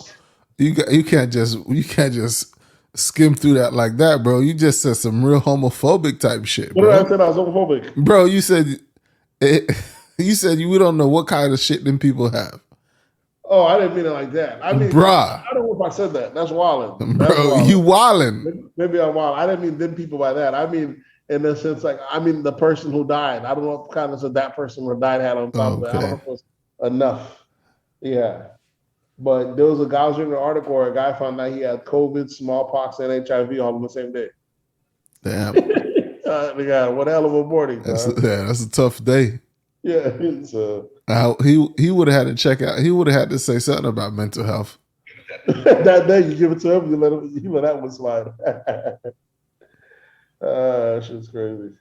Speaker 2: You can't just skim through that like that, bro. You just said some real homophobic type shit, bro.
Speaker 3: What did I say? I was homophobic,
Speaker 2: bro. You said we don't know what kind of shit them people have.
Speaker 3: Oh, I didn't mean it like that. I mean,
Speaker 2: bruh.
Speaker 3: I don't know if I said that. That's wilding.
Speaker 2: Bro, you wilding.
Speaker 3: Maybe I'm wild. I didn't mean them people by that. I mean, in the sense, like, I mean the person who died. I don't know what kind of said that person who died had on top of it. I don't know if it was enough. Yeah. But there was a guy, I was reading an article where a guy found out he had COVID, smallpox, and HIV all on the same day.
Speaker 2: Damn.
Speaker 3: God, what a hell of a morning.
Speaker 2: That's a tough day.
Speaker 3: Yeah.
Speaker 2: He would have had to check out. He would have had to say something about mental health.
Speaker 3: That day, you give it to him, you let that one slide. Shit's crazy.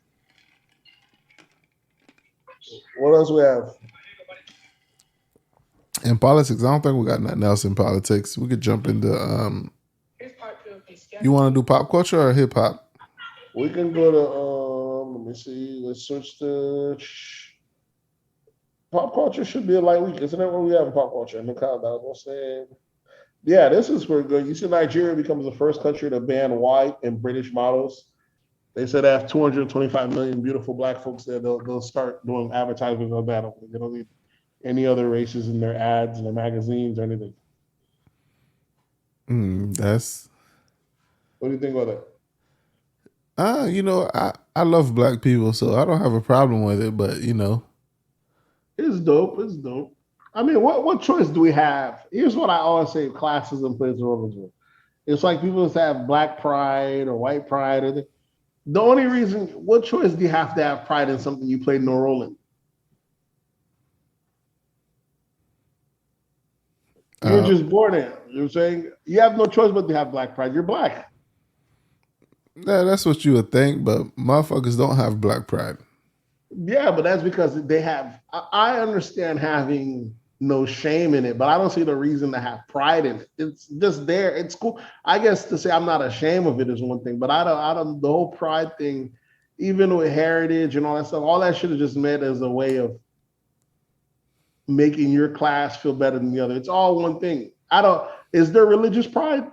Speaker 3: What else we have?
Speaker 2: In politics, I don't think we got nothing else in politics. We could jump into You want to do pop culture or hip hop?
Speaker 3: We can go to let me see. Let's switch to pop culture. Should be a light week, isn't it? What we have in pop culture? In the countdown, we'll say. Yeah, this is pretty good. You see, Nigeria becomes the first country to ban white and British models. They said they have 225 million beautiful black folks there. They'll start doing advertisements on that. They don't need any other races in their ads and their magazines or anything.
Speaker 2: That's.
Speaker 3: What do you think about that?
Speaker 2: You know, I love black people, so I don't have a problem with it. But you know,
Speaker 3: it's dope. It's dope. I mean, what choice do we have? Here's what I always say: classism plays a role as well. It's like people that have black pride or white pride. Or the only reason, what choice do you have to have pride in something you played no role in? You're just born in. You know what I'm saying? You have no choice but to have black pride. You're black.
Speaker 2: Yeah, that's what you would think, but motherfuckers don't have black pride.
Speaker 3: Yeah, but that's because they have. I understand having no shame in it, but I don't see the reason to have pride in it. It's just there. It's cool. I guess to say I'm not ashamed of it is one thing, but I don't. The whole pride thing, even with heritage and all that stuff, all that shit is just meant as a way of making your class feel better than the other. It's all one thing. Is there religious pride?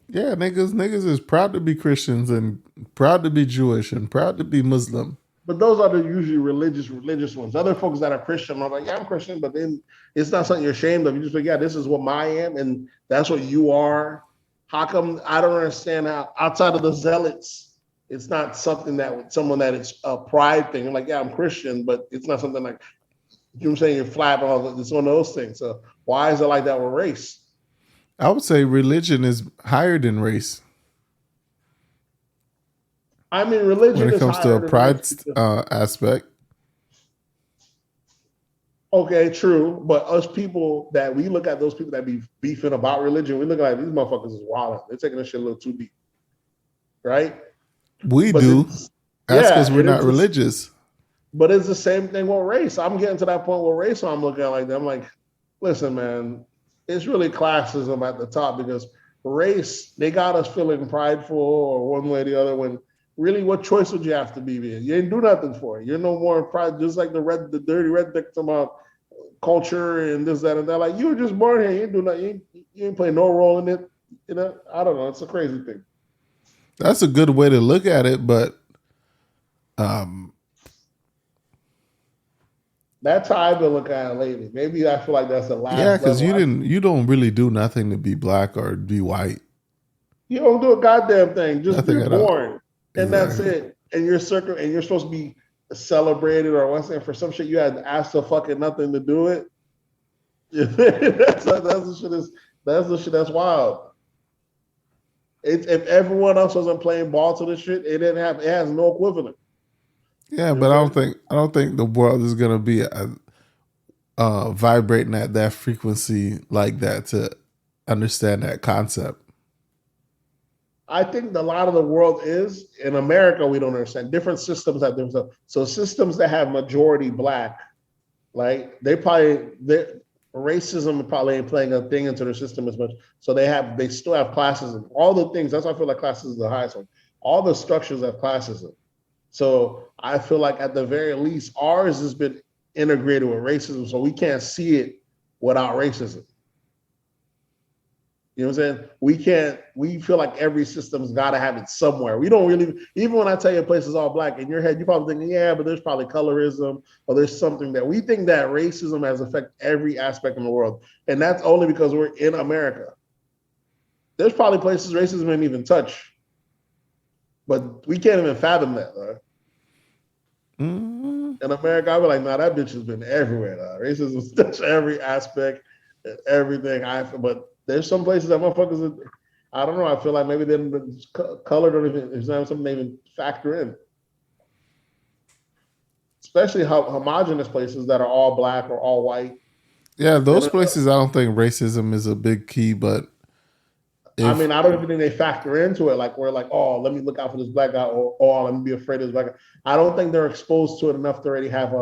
Speaker 2: Yeah, niggas is proud to be Christians and proud to be Jewish and proud to be Muslim.
Speaker 3: But those are the usually religious ones. Other folks that are Christian are like, yeah, I'm Christian, but then it's not something you're ashamed of. You just like, yeah, this is what I am, and that's what you are. How come I don't understand how outside of the zealots, it's not something that with someone that it's a pride thing. I'm like, yeah, I'm Christian, but it's not something like, you know what I'm saying, you're flat all. It's one of those things. So why is it like that with race?
Speaker 2: I would say religion is higher than race.
Speaker 3: I mean, religion
Speaker 2: when it comes to a pride aspect.
Speaker 3: Okay, true. But us people that we look at, those people that be beefing about religion, we look at these motherfuckers is wild. They're taking this shit a little too deep, right?
Speaker 2: We do. That's because we're not religious.
Speaker 3: But it's the same thing with race. I'm getting to that point with race. So I'm looking at like that. I'm like, listen, man, it's really classism at the top because race, they got us feeling prideful or one way or the other when really what choice would you have to be in? You ain't do nothing for it. You're no more pride, just like the dirty redneck about culture and this, that, and that. Like you were just born here. You ain't do nothing. You ain't play no role in it. You know, I don't know. It's a crazy thing.
Speaker 2: That's a good way to look at it, but
Speaker 3: that's how I've been looking at it lately. Maybe I feel like that's the last.
Speaker 2: Yeah, because you don't really do nothing to be black or be white.
Speaker 3: You don't do a goddamn thing. Just be born, and
Speaker 2: exactly.
Speaker 3: That's it. And you're and you're supposed to be celebrated or what's it for some shit you had to ask for fucking nothing to do it. that's the shit that's wild. If everyone else wasn't playing ball to this shit, it has no equivalent.
Speaker 2: Yeah, but I don't think the world is gonna be vibrating at that frequency like that to understand that concept.
Speaker 3: I think a lot of the world is in America. We don't understand different systems have different stuff. So systems that have majority black, like racism probably ain't playing a thing into their system as much. So they still have classism. All the things. That's why I feel like classism is the highest one. All the structures have classism. So I feel like at the very least, ours has been integrated with racism, so we can't see it without racism. You know what I'm saying? We feel like every system's got to have it somewhere. We don't really, even when I tell you a place is all black, in your head, you're probably thinking, yeah, but there's probably colorism or there's something that we think that racism has affected every aspect in the world. And that's only because we're in America. There's probably places racism didn't even touch. But we can't even fathom that, though. In America, I'd be like, nah, that bitch has been everywhere, though. Racism's touched every aspect, everything. But there's some places that motherfuckers, I don't know, I feel like maybe then color don't even, it's not something they even factor in. Especially homogenous places that are all black or all white.
Speaker 2: Yeah, those places, I don't think racism is a big key, but
Speaker 3: I mean, I don't even think they factor into it. Like, we're like, oh, let me look out for this black guy, or oh, let me be afraid of this black guy. I don't think they're exposed to it enough to already have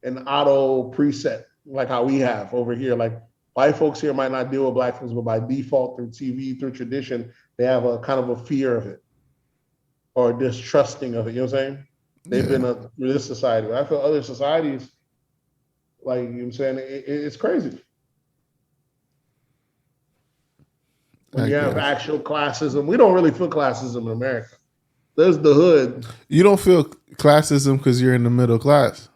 Speaker 3: an auto preset like how we have over here. Like, white folks here might not deal with black folks, but by default, through TV, through tradition, they have a kind of a fear of it or distrusting of it. You know what I'm saying? They've been through this society. I feel other societies, like, you know what I'm saying, it's crazy. When you have actual classism, we don't really feel classism in America. There's the hood.
Speaker 2: You don't feel classism because you're in the middle class.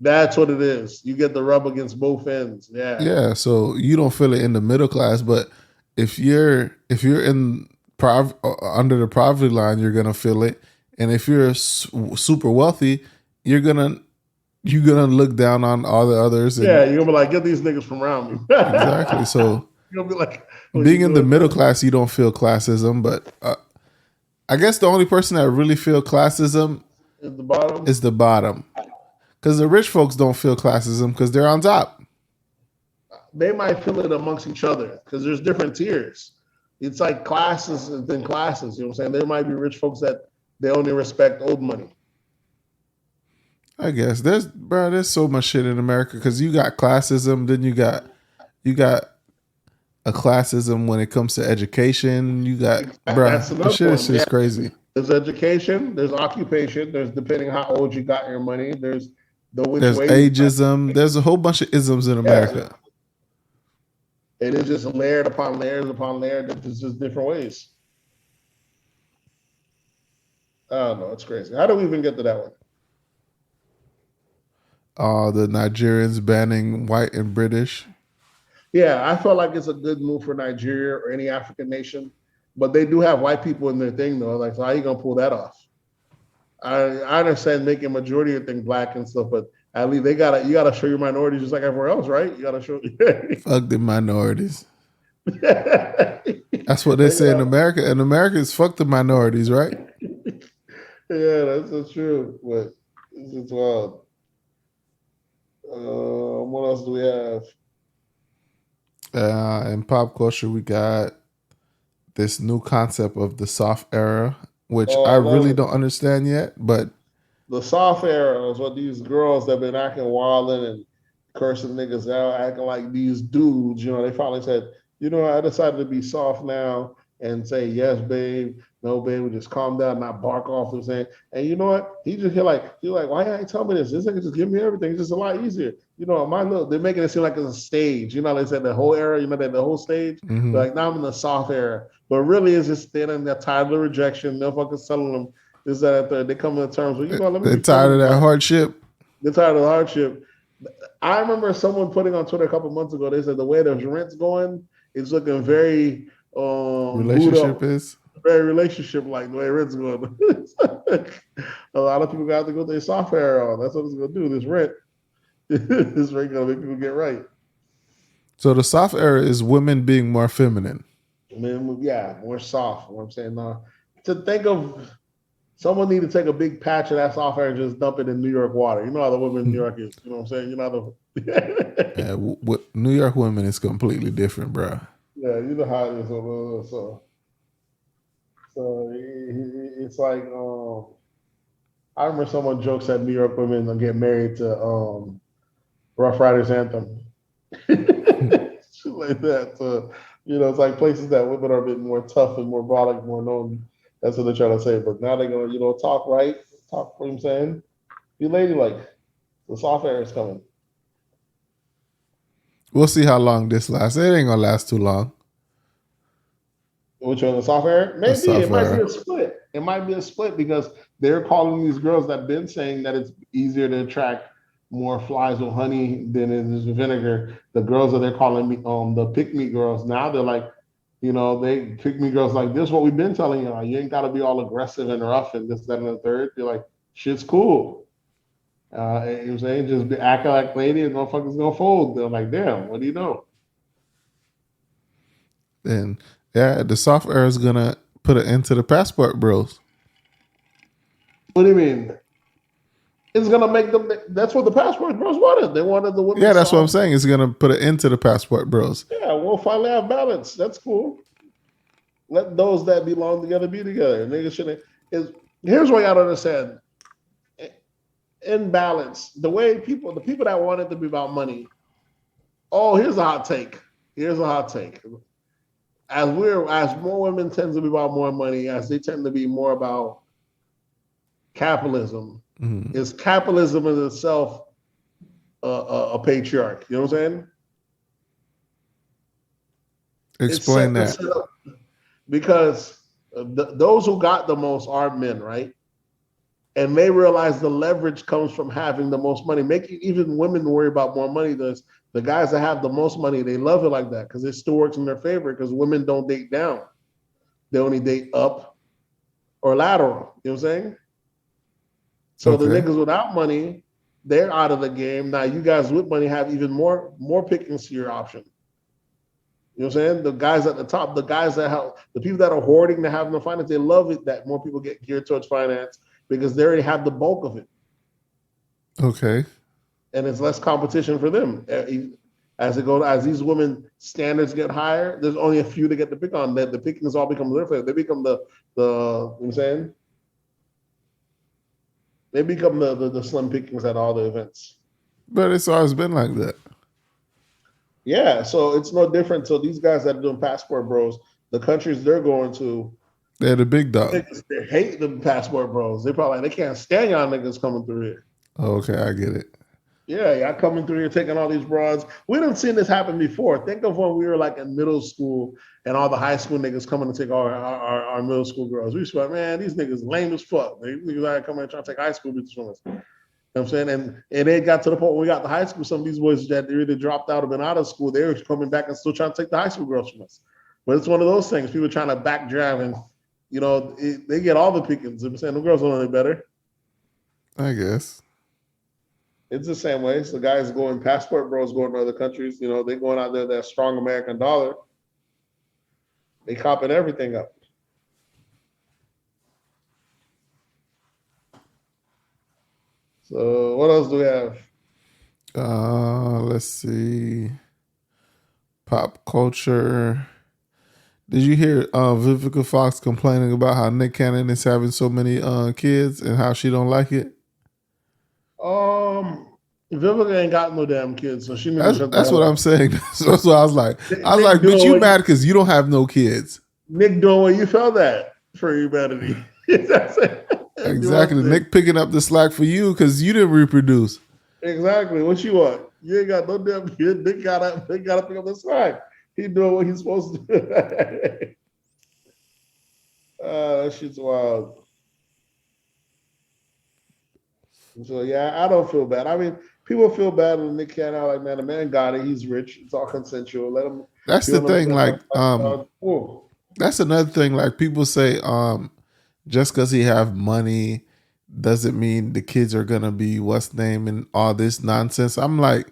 Speaker 3: That's what it is. You get the rub against both ends. Yeah.
Speaker 2: Yeah. So you don't feel it in the middle class, but if you're in under the poverty line, you're gonna feel it. And if you're super wealthy, you're gonna look down on all the others.
Speaker 3: Yeah, you're gonna be like, get these niggas from around me.
Speaker 2: Exactly. So
Speaker 3: you're gonna be like,
Speaker 2: being in the middle class, you don't feel classism. But I guess the only person that really feel classism is the bottom. Because the rich folks don't feel classism because they're on top.
Speaker 3: They might feel it amongst each other because there's different tiers. It's like classes within classes. You know what I'm saying? There might be rich folks that they only respect old money.
Speaker 2: I guess there's so much shit in America because you got classism, then you got a classism when it comes to education. You got the shit is just crazy.
Speaker 3: There's education, there's occupation, there's depending how old you got your money, there's
Speaker 2: ageism. There's a whole bunch of isms in America.
Speaker 3: It is just layered upon layers upon layers. It's just different ways. I don't know. It's crazy. How do we even get to that one?
Speaker 2: The Nigerians banning white and British.
Speaker 3: Yeah, I feel like it's a good move for Nigeria or any African nation, but they do have white people in their thing though. Like, so how are you gonna pull that off? I understand making majority of things black and stuff, but at least you gotta show your minorities just like everywhere else, right? You gotta show.
Speaker 2: Fuck the minorities. That's what they say in America. In America, it's fuck the minorities, right?
Speaker 3: Yeah, that's so true. But it's just wild. What else do we have?
Speaker 2: In pop culture, we got this new concept of the soft era, which I really don't understand yet. But
Speaker 3: the soft era is what these girls that have been acting wilding and cursing niggas out, acting like these dudes. You know, they finally said, you know, I decided to be soft now and say, yes, babe. No, babe, we just calm down, not bark off. I'm saying, and you know what? You're like, why you ain't tell me this? This nigga just give me everything. It's just a lot easier. You know, they're making it seem like it's a stage. You know, they said the whole era, you know, that the whole stage.
Speaker 2: Mm-hmm.
Speaker 3: Like, now I'm in the soft era. But really, it's just standing there tired of the rejection. Motherfuckers telling them this, that, and third. They come to terms with, you know,
Speaker 2: they're tired of that hardship.
Speaker 3: They're tired of the hardship. I remember someone putting on Twitter a couple months ago, they said the way the rent's going, it's looking very
Speaker 2: relationship is
Speaker 3: very relationship like the way rent's going. A lot of people got to go their soft era on. That's what it's gonna do. This rent gonna make people get right.
Speaker 2: So the soft era is women being more feminine.
Speaker 3: More soft. What I'm saying now, to think of someone need to take a big patch of that soft era and just dump it in New York water. You know how the women in New York is. You know what I'm saying? You know how
Speaker 2: New York women is completely different, bro.
Speaker 3: Yeah, you know how it is. So it's like I remember someone jokes that New York women will get married to Rough Riders Anthem. Shit like that. So, you know, it's like places that women are a bit more tough and more brolic, more known. That's what they're trying to say. But now they're gonna, you know, talk right, talk what I'm saying. Be ladylike. The soft air is coming.
Speaker 2: We'll see how long this lasts. It ain't gonna last too long.
Speaker 3: Which one, the soft air? Maybe it might be a split. It might be a split because they're calling these girls that have been saying that it's easier to attract more flies with honey than it is with vinegar. The girls that they're calling me the pick me girls, now they're like, you know, they pick me girls like, this is what we've been telling you. You ain't gotta be all aggressive and rough and this, that, and the third. You're like, shit's cool. You know what I'm saying? Just be acting like lady and motherfuckers gonna fold. They're like, damn, what do you know?
Speaker 2: And yeah, the soft era is gonna put an end to the passport bros.
Speaker 3: What do you mean? It's gonna make them. That's what the passport bros wanted. They wanted the women.
Speaker 2: Yeah, that's what I'm saying. It's gonna put an end to the passport bros.
Speaker 3: Yeah, we'll finally have balance. That's cool. Let those that belong together be together. Niggas shouldn't. Here's what y'all understand. In balance, the people that want it to be about money, Oh, here's a hot take. As more women tend to be about more money, as they tend to be more about capitalism, is capitalism in itself a patriarch? You know what I'm saying?
Speaker 2: Explain that.
Speaker 3: Because those who got the most are men, right? And they realize the leverage comes from having the most money, making even women worry about more money. The guys that have the most money, they love it like that because it still works in their favor because women don't date down. They only date up or lateral. You know what I'm saying? So the niggas without money, they're out of the game. Now you guys with money have even more pickings to your option. You know what I'm saying? The guys at the top, the guys that have, the people that are hoarding, that have no finance, they love it that more people get geared towards finance because they already have the bulk of it.
Speaker 2: Okay.
Speaker 3: And it's less competition for them. As these women standards get higher, there's only a few to get to pick on. The pickings all become their favorite. They become you know what I'm saying? They become the slim pickings at all the events.
Speaker 2: But it's always been like that.
Speaker 3: Yeah, so it's no different. So these guys that are doing passport bros, the countries they're going to,
Speaker 2: they're the big dog.
Speaker 3: They hate the passport bros. They probably they can't stand y'all niggas coming through here.
Speaker 2: Okay, I get it.
Speaker 3: Yeah, y'all coming through here taking all these broads. We done seen this happen before. Think of when we were like in middle school and all the high school niggas coming to take our middle school girls. We used to be like, man, these niggas lame as fuck. These niggas out coming and trying to take high school bitches from us. You know what I'm saying? And it got to the point when we got to high school, some of these boys that either dropped out or been out of school, they were coming back and still trying to take the high school girls from us. But it's one of those things. People trying to backdraft and, you know, they get all the pickings. I'm saying the girls don't know any better.
Speaker 2: I guess.
Speaker 3: It's the same way. So guys going, passport bros going to other countries, you know, they going out there, that strong American dollar. They copping everything up. So what else do we have?
Speaker 2: Let's see. Pop culture. Did you hear Vivica Fox complaining about how Nick Cannon is having so many kids and how she don't like it?
Speaker 3: Vivica ain't got no damn kids, so she.
Speaker 2: That's what I'm saying. So I was like, bitch, you mad because you don't have no kids?
Speaker 3: Nick doing what you felt that for humanity. Exactly.
Speaker 2: Nick picking up the slack for you because you didn't reproduce.
Speaker 3: Exactly. What you want? You ain't got no damn kid. Nick gotta pick up the slack. He doing what he's supposed to do. That shit's wild. So yeah, I don't feel bad. I mean, people feel bad when Nick Cannon like, man, the man got it. He's rich. It's all consensual. Let him.
Speaker 2: That's the thing. Like, that's another thing. Like people say, just because he have money doesn't mean the kids are gonna be what's name and all this nonsense. I'm like,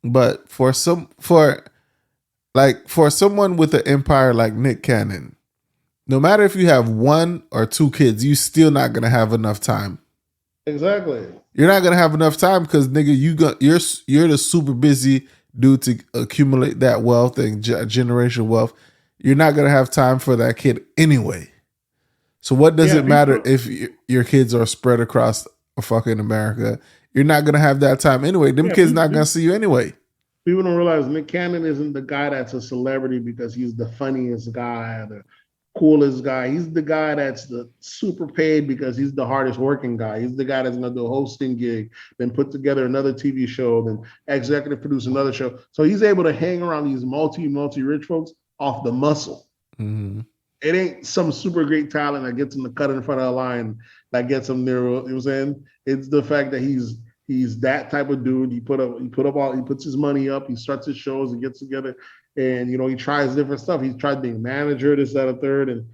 Speaker 2: but for someone with an empire like Nick Cannon, no matter if you have 1 or 2 kids, you still not gonna have enough time.
Speaker 3: Exactly.
Speaker 2: You're not gonna have enough time because nigga, you're the super busy dude to accumulate that wealth and generational wealth. You're not gonna have time for that kid anyway. So what does it matter if your kids are spread across fucking America? You're not gonna have that time anyway. Them kids not gonna see you anyway.
Speaker 3: People don't realize Nick Cannon isn't the guy that's a celebrity because he's the funniest guy, the coolest guy. He's the guy that's the super paid because he's the hardest working guy. He's the guy that's gonna do a hosting gig, then put together another TV show, then executive produce another show. So he's able to hang around these multi rich folks off the muscle.
Speaker 2: Mm-hmm.
Speaker 3: It ain't some super great talent that gets him to cut in front of the line that gets him there. You know what I'm saying? It's the fact that he's that type of dude. He puts his money up, he starts his shows and gets together. And, you know, he tries different stuff. He's tried being manager, this, that, and third. And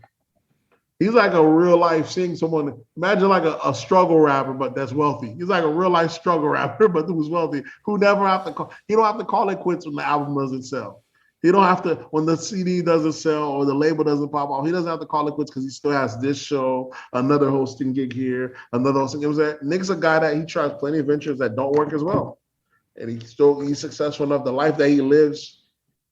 Speaker 3: he's like a real life seeing someone, imagine like a struggle rapper, but that's wealthy. He's like a real life struggle rapper, but who's wealthy, who never have to call, he don't have to call it quits when the album doesn't sell. He don't have to, when the CD doesn't sell or the label doesn't pop off, he doesn't have to call it quits because he still has this show, another hosting gig here, another hosting. You know what I'm saying? Nick's a guy that he tries plenty of ventures that don't work as well. And he's successful enough. The life that he lives,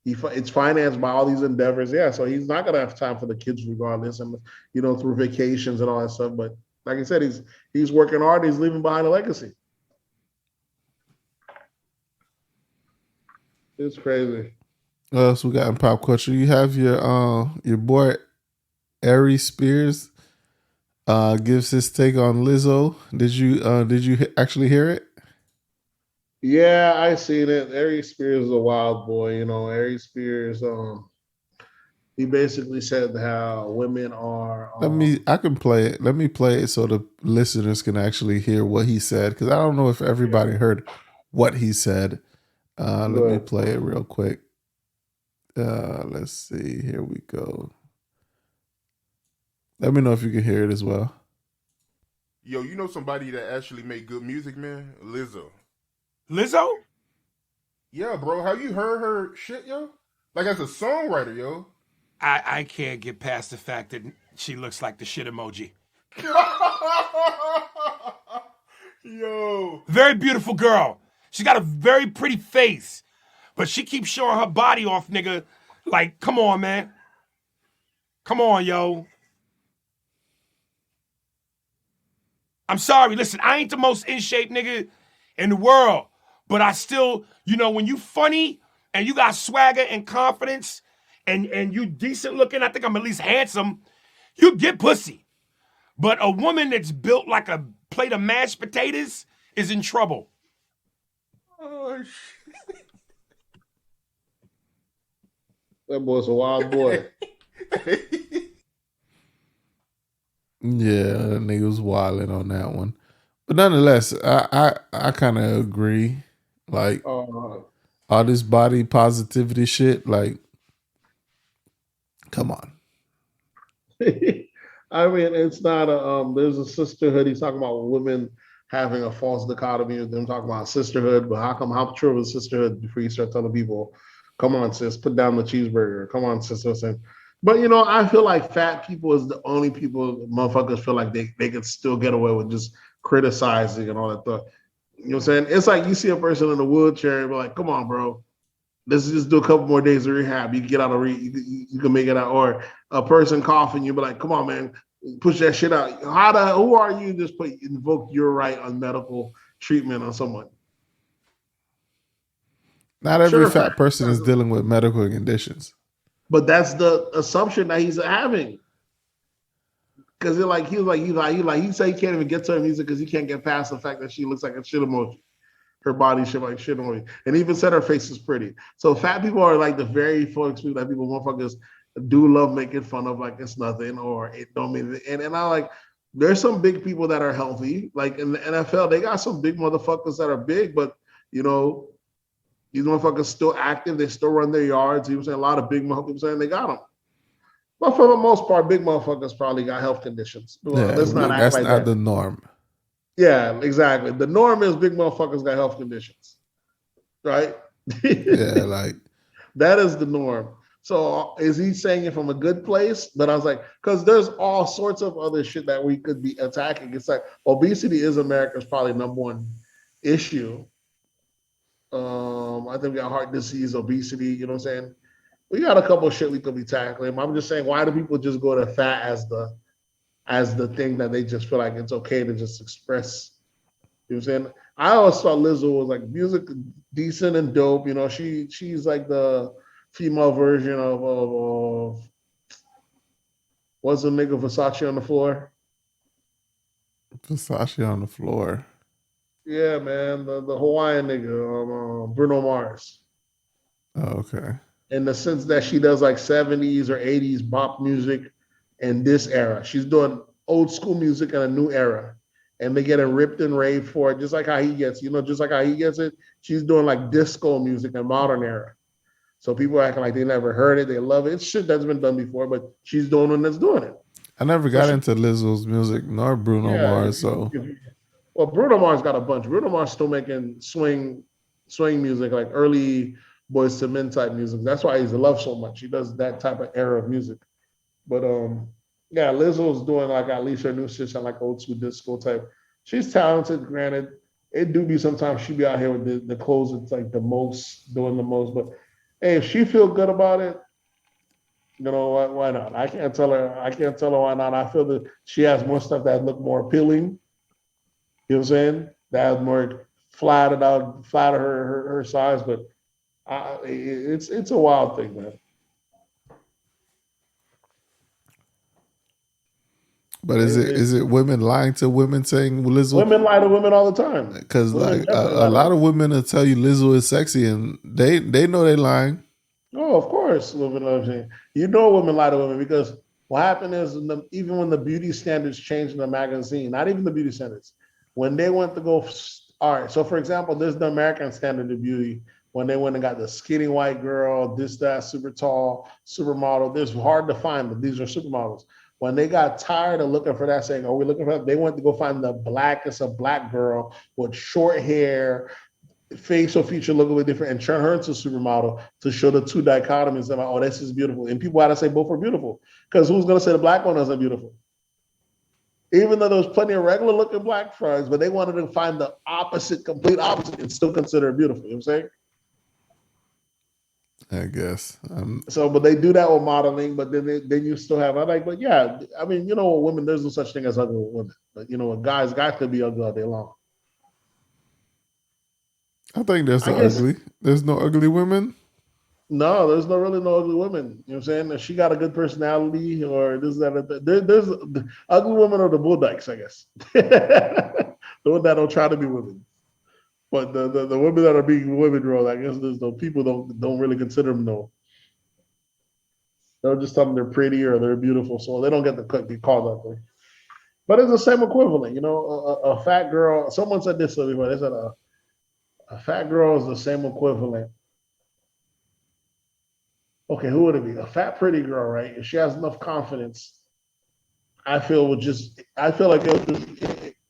Speaker 3: it's financed by all these endeavors. Yeah, so he's not gonna have time for the kids regardless, and you know, through vacations and all that stuff. But like I said, he's working hard. He's leaving behind a legacy. It's crazy.
Speaker 2: What else we got in pop culture? You have your boy Arie Spears gives his take on Lizzo. Did you actually hear it?
Speaker 3: Yeah, I seen it. Arie Spears is a wild boy. You know, Arie Spears. He basically said how women are.
Speaker 2: I can play it. Let me play it so the listeners can actually hear what he said, because I don't know if everybody heard what he said. Let me play it real quick. Let's see. Here we go. Let me know if you can hear it as well.
Speaker 5: Yo, you know somebody that actually make good music, man? Lizzo.
Speaker 6: Lizzo?
Speaker 5: Yeah, bro. Have you heard her shit, yo? Like, as a songwriter, yo.
Speaker 6: I can't get past the fact that she looks like the shit emoji.
Speaker 5: Yo.
Speaker 6: Very beautiful girl. She got a very pretty face. But she keeps showing her body off, nigga. Like, come on, man. Come on, yo. I'm sorry. Listen, I ain't the most in shape nigga in the world. But I still, you know, when you funny and you got swagger and confidence and you decent looking, I think I'm at least handsome, you get pussy. But a woman that's built like a plate of mashed potatoes is in trouble.
Speaker 5: Oh, shit.
Speaker 3: That boy's a wild boy.
Speaker 2: Yeah, that nigga was wilding on that one. But nonetheless, I kind of agree. Like, all this body positivity shit, like, come on.
Speaker 3: I mean, it's not there's a sisterhood. He's talking about women having a false dichotomy of them talking about sisterhood, but how true is sisterhood before you start telling people, come on, sis, put down the cheeseburger. Come on, sis. But, you know, I feel like fat people is the only people motherfuckers feel like they can still get away with just criticizing and all that stuff. You know what I'm saying? It's like you see a person in a wheelchair and be like, come on, bro. Let's just do a couple more days of rehab. You can get out of you can make it out. Or a person coughing, you be like, come on, man, push that shit out. Who are you to just invoke your right on medical treatment on someone?
Speaker 2: Not every fat person is dealing with medical conditions.
Speaker 3: But that's the assumption that he's having. Because he say he can't even get to her music because he can't get past the fact that she looks like a shit emoji. Her body shit like shit emoji. And even said her face is pretty. So fat people are like the very folks that people motherfuckers do love making fun of, like it's nothing or it don't mean it. And I like, there's some big people that are healthy. Like in the NFL, they got some big motherfuckers that are big, but you know, these motherfuckers still active. They still run their yards. You know what I'm saying? A lot of big motherfuckers saying they got them. But for the most part, big motherfuckers probably got health conditions. Well,
Speaker 2: yeah,
Speaker 3: let's not act
Speaker 2: that's
Speaker 3: like
Speaker 2: not
Speaker 3: that.
Speaker 2: the norm.
Speaker 3: Yeah, exactly. The norm is big motherfuckers got health conditions, right?
Speaker 2: Yeah, like
Speaker 3: that is the norm. So is he saying it from a good place? But I was like, because there's all sorts of other shit that we could be attacking. It's like obesity is America's probably #1 issue. I think we got heart disease, obesity, you know what I'm saying? We got a couple of shit we could be tackling. I'm just saying, why do people just go to fat as the thing that they just feel like it's okay to just express? You know what I'm saying? I always thought Lizzo was like music decent and dope. You know, she's like the female version of what's the nigga Versace on the floor?
Speaker 2: Versace on the floor.
Speaker 3: Yeah, man, the Hawaiian nigga, Bruno Mars.
Speaker 2: Oh, okay.
Speaker 3: In the sense that she does like 70s or 80s bop music in this era. She's doing old school music in a new era. And they getting ripped and raved for it, just like how he gets, just like how he gets it. She's doing like disco music in modern era. So people are acting like they never heard it. They love it. It's shit that's been done before, but she's doing one that's doing it.
Speaker 2: I never got into Lizzo's music nor Bruno Mars.
Speaker 3: Well, Bruno Mars got a bunch. Bruno Mars still making swing music, like early Boyz II Men type music. That's why he's loved so much. He does that type of era of music. But yeah, Lizzo's doing like at least her new shit and like old school disco type. She's talented, granted. It do be sometimes she be out here with the clothes it's like doing the most. But hey, if she feel good about it, you know what? Why not? I can't tell her why not. I feel that she has more stuff that look more appealing. You know what I'm saying? That more flatter her size, but It's a wild thing, man.
Speaker 2: But is it women lying to women saying Lizzo?
Speaker 3: Women lie to women all the time.
Speaker 2: Because like
Speaker 3: Women
Speaker 2: a lot of women will tell you Lizzo is sexy, and they know they're lying.
Speaker 3: Oh, of course, women lie to women. You know women lie to women because what happened is even when the beauty standards changed in the magazine, not even the beauty standards, when they went to go, all right. So for example, there's the American standard of beauty when they went and got the skinny white girl, this, that, super tall, supermodel. This hard to find, but these are supermodels. When they got tired of looking for that, saying, "Are we looking for that?" They went to go find the blackest of black girl with short hair, facial feature look a little different, and turn her into a supermodel to show the two dichotomies of, oh, this is beautiful. And people had to say both are beautiful. Because who's going to say the black one isn't beautiful? Even though there's plenty of regular looking black frogs, but they wanted to find the opposite, complete opposite, and still consider it beautiful. You know what I'm saying?
Speaker 2: I guess.
Speaker 3: So, but they do that with modeling, but then you still have, but yeah, I mean, women, there's no such thing as ugly women. But guys could be ugly all day long.
Speaker 2: I think there's ugly. There's no ugly women.
Speaker 3: No, there's really no ugly women. You know what I'm saying? If she got a good personality or this, that, there's the ugly women are the bull dykes, I guess. The ones that don't try to be women. But the women that are being women role, I guess there's no people don't really consider them no. They'll just tell them they're pretty or they're beautiful, so they don't get be called ugly. But it's the same equivalent, a fat girl. Someone said this before. They said a fat girl is the same equivalent. Okay, who would it be? A fat, pretty girl, right? If she has enough confidence, I feel like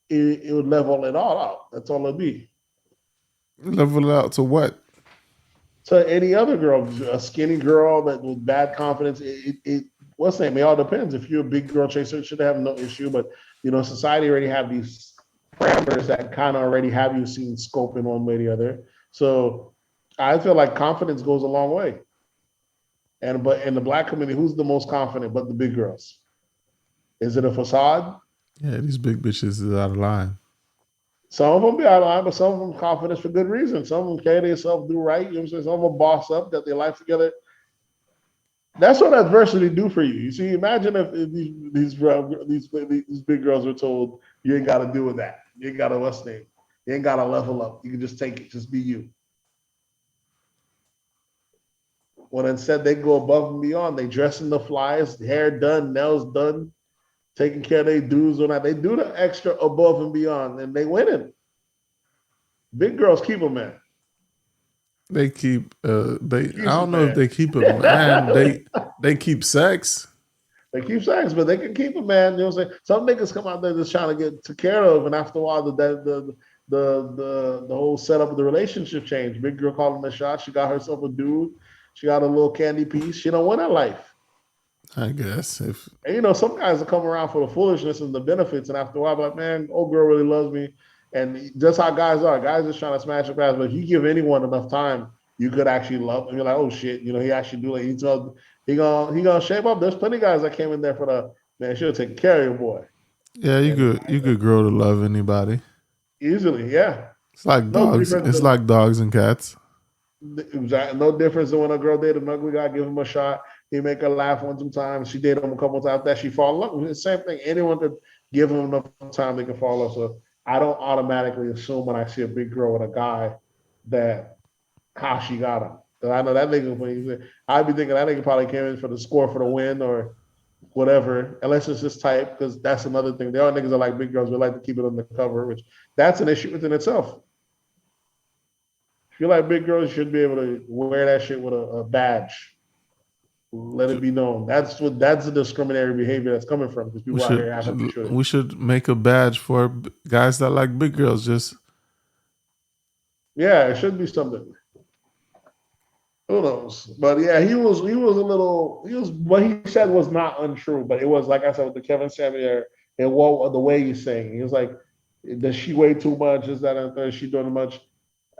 Speaker 3: it would level it all out. That's all it'd be.
Speaker 2: Level it out to what?
Speaker 3: To any other girl, a skinny girl that with bad confidence. What's the name? It all depends. If you're a big girl chaser, it should have no issue. But society already have these parameters that kind of already have you seen scope in one way or the other. So I feel like confidence goes a long way. But in the black community, who's the most confident but the big girls? Is it a facade?
Speaker 2: Yeah, these big bitches is out of line.
Speaker 3: Some of them be out of line, but some of them confidence for good reason. Some of them carry themselves do right. You know what I'm saying? Some of them boss up, got their life together. That's what adversity do for you. You see, imagine if these big girls were told, you ain't got to do with that. You ain't got to You ain't got to level up. You can just take it. Just be you. When instead they go above and beyond. They dress in the flyers, hair done, nails done, taking care of their dudes or not. They do the extra above and beyond, and they winning. Big girls keep them, man.
Speaker 2: They keep. I don't know if they keep a man. They keep sex.
Speaker 3: They keep sex, but they can keep a man. You know what I'm saying? Some niggas come out there just trying to get taken care of, and after a while, the whole setup of the relationship changed. Big girl calling the shot. She got herself a dude. She got a little candy piece. She don't want that life.
Speaker 2: I guess
Speaker 3: And some guys will come around for the foolishness and the benefits, and after a while, like, man, old girl really loves me. And that's how guys are. Guys just trying to smash up ass. But if you give anyone enough time, you could actually love them. You're like, oh shit, he actually do it. He gonna shape up. There's plenty of guys that came in there for the man. Should have taken care of your boy.
Speaker 2: Yeah, you could grow to love anybody
Speaker 3: Easily. Yeah,
Speaker 2: it's like dogs. It's like dogs and cats.
Speaker 3: Exactly. No difference than when a girl dated an ugly guy, give him a shot. He make her laugh one, two times. She dated him a couple of times. That she fall in love with. The same thing. Anyone could give him enough time, they can fall in love. So I don't automatically assume when I see a big girl with a guy that how she got him. Because I know that nigga, I'd be thinking that nigga probably came in for the score for the win or whatever, unless it's just type, because that's another thing. There are niggas that like big girls, we like to keep it undercover, which that's an issue within itself. If you like big girls, you should be able to wear that shit with a badge. Let it be known. That's the discriminatory behavior that's coming from. Because people out here have to
Speaker 2: we should make a badge for guys that like big girls.
Speaker 3: Yeah, it should be something. Who knows? But yeah, he was what he said was not untrue, but it was, like I said, with the Kevin Samuel and the way he's saying. He was like, does she weigh too much? Is that is she doing much?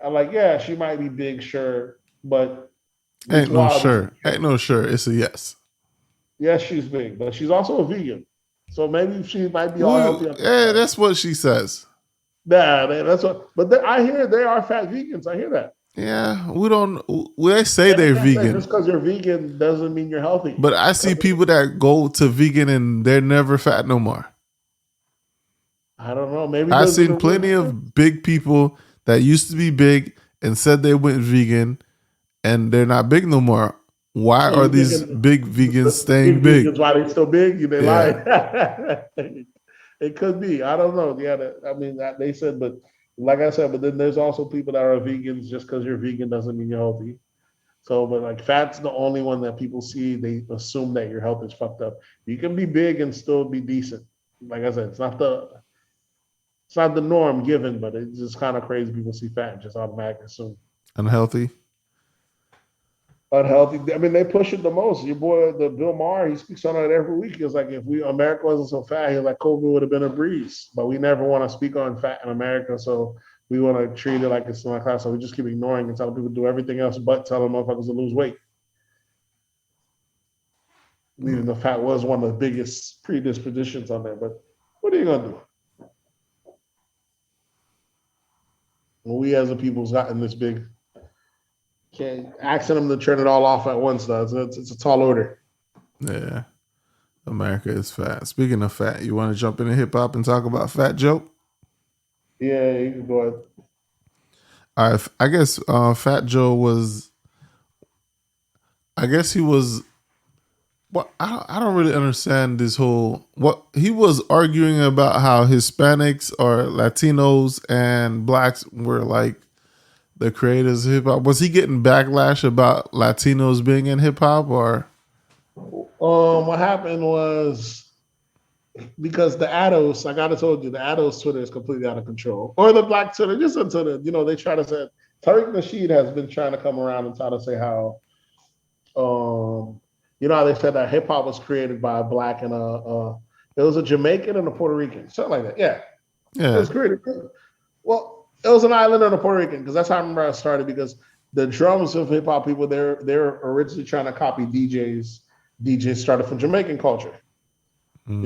Speaker 3: I'm like, yeah, she might be big, sure, but
Speaker 2: ain't no sure. It's a yes.
Speaker 3: Yes, she's big, but she's also a vegan, so maybe she might be all healthy.
Speaker 2: Yeah, that's what she says.
Speaker 3: Nah, man, that's what. But I hear there are fat vegans. I hear that.
Speaker 2: Yeah, we don't. They say they're vegan,
Speaker 3: Just because you're vegan doesn't mean you're healthy.
Speaker 2: but I see people that go to vegan and they're never fat no more.
Speaker 3: I don't know. Maybe
Speaker 2: I've
Speaker 3: those are
Speaker 2: seen
Speaker 3: the
Speaker 2: plenty
Speaker 3: rules.
Speaker 2: of big people that used to be big and said they went vegan, and they're not big no more. Why
Speaker 3: So
Speaker 2: are
Speaker 3: you
Speaker 2: these
Speaker 3: thinking
Speaker 2: big vegans staying
Speaker 3: big
Speaker 2: big?
Speaker 3: vegans, why they still big? They
Speaker 2: Yeah.
Speaker 3: lied. It could be. I don't know. Yeah, I mean, they said, but like I said, but then there's also people that are vegans. Just because you're vegan doesn't mean you're healthy. So, but like fat's the only one that people see. They assume that your health is fucked up. You can be big and still be decent. Like I said, it's not the norm given, but it's just kind of crazy. People see fat and just automatically assume
Speaker 2: Unhealthy.
Speaker 3: unhealthy. I mean, they push it the most. Your boy, the Bill Maher, he speaks on it every week. He was like, if America wasn't so fat, he's like, COVID would have been a breeze. But we never want to speak on fat in America, so we want to treat it like it's in our class. So we just keep ignoring and telling people to do everything else but telling motherfuckers to lose weight. Even the fat was one of the biggest predispositions on there. But what are you gonna do? When we as a people's gotten this big, can't asking them to turn it all off at once though. It's a tall order.
Speaker 2: Yeah. America is fat. Speaking of fat, you want to jump into hip hop and talk about Fat Joe?
Speaker 3: Yeah, you can go ahead.
Speaker 2: All right. I guess Fat Joe was. I guess he was. Well, I don't really understand this whole. What he was arguing about how Hispanics or Latinos and blacks were like the creators of hip hop. Was he getting backlash about Latinos being in hip hop or?
Speaker 3: What happened was because the Ados, like I told you, the Ados Twitter is completely out of control, or the Black Twitter, just until they try to say Tariq Nasheed has been trying to come around and try to say how, how they said that hip hop was created by a black and it was a Jamaican and a Puerto Rican, something like that. Yeah,
Speaker 2: Yeah.
Speaker 3: it was created. Well, it was an islander and a Puerto Rican because that's how I remember I started because the drums of hip hop people they're originally trying to copy DJs. DJs started from Jamaican culture.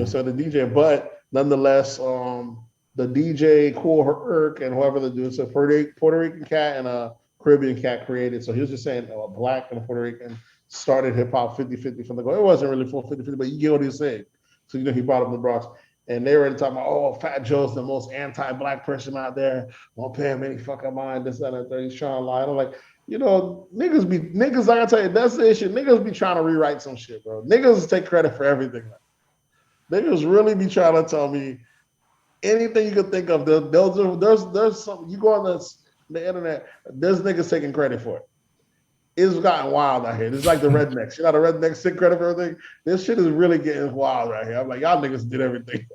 Speaker 3: So the DJ, but nonetheless, the DJ Cool Herc and whoever the dude, so Puerto Rican cat and a Caribbean cat created. So he was just saying a black and a Puerto Rican started hip hop 50-50 from the go. It wasn't really full 50-50, but you get what he's saying. So he brought up the Bronx. And they were talking about, oh, Fat Joe's the most anti-black person out there. Won't pay him any fucking mind. This, that, and that. He's trying to lie. I'm like, niggas, like I tell you, that's the issue. Niggas be trying to rewrite some shit, bro. Niggas take credit for everything. Niggas really be trying to tell me anything you could think of. There's some, you go on the internet, there's niggas taking credit for it. It's gotten wild out here. It's like the rednecks. You know, the rednecks take credit for everything. This shit is really getting wild right here. I'm like, y'all niggas did everything.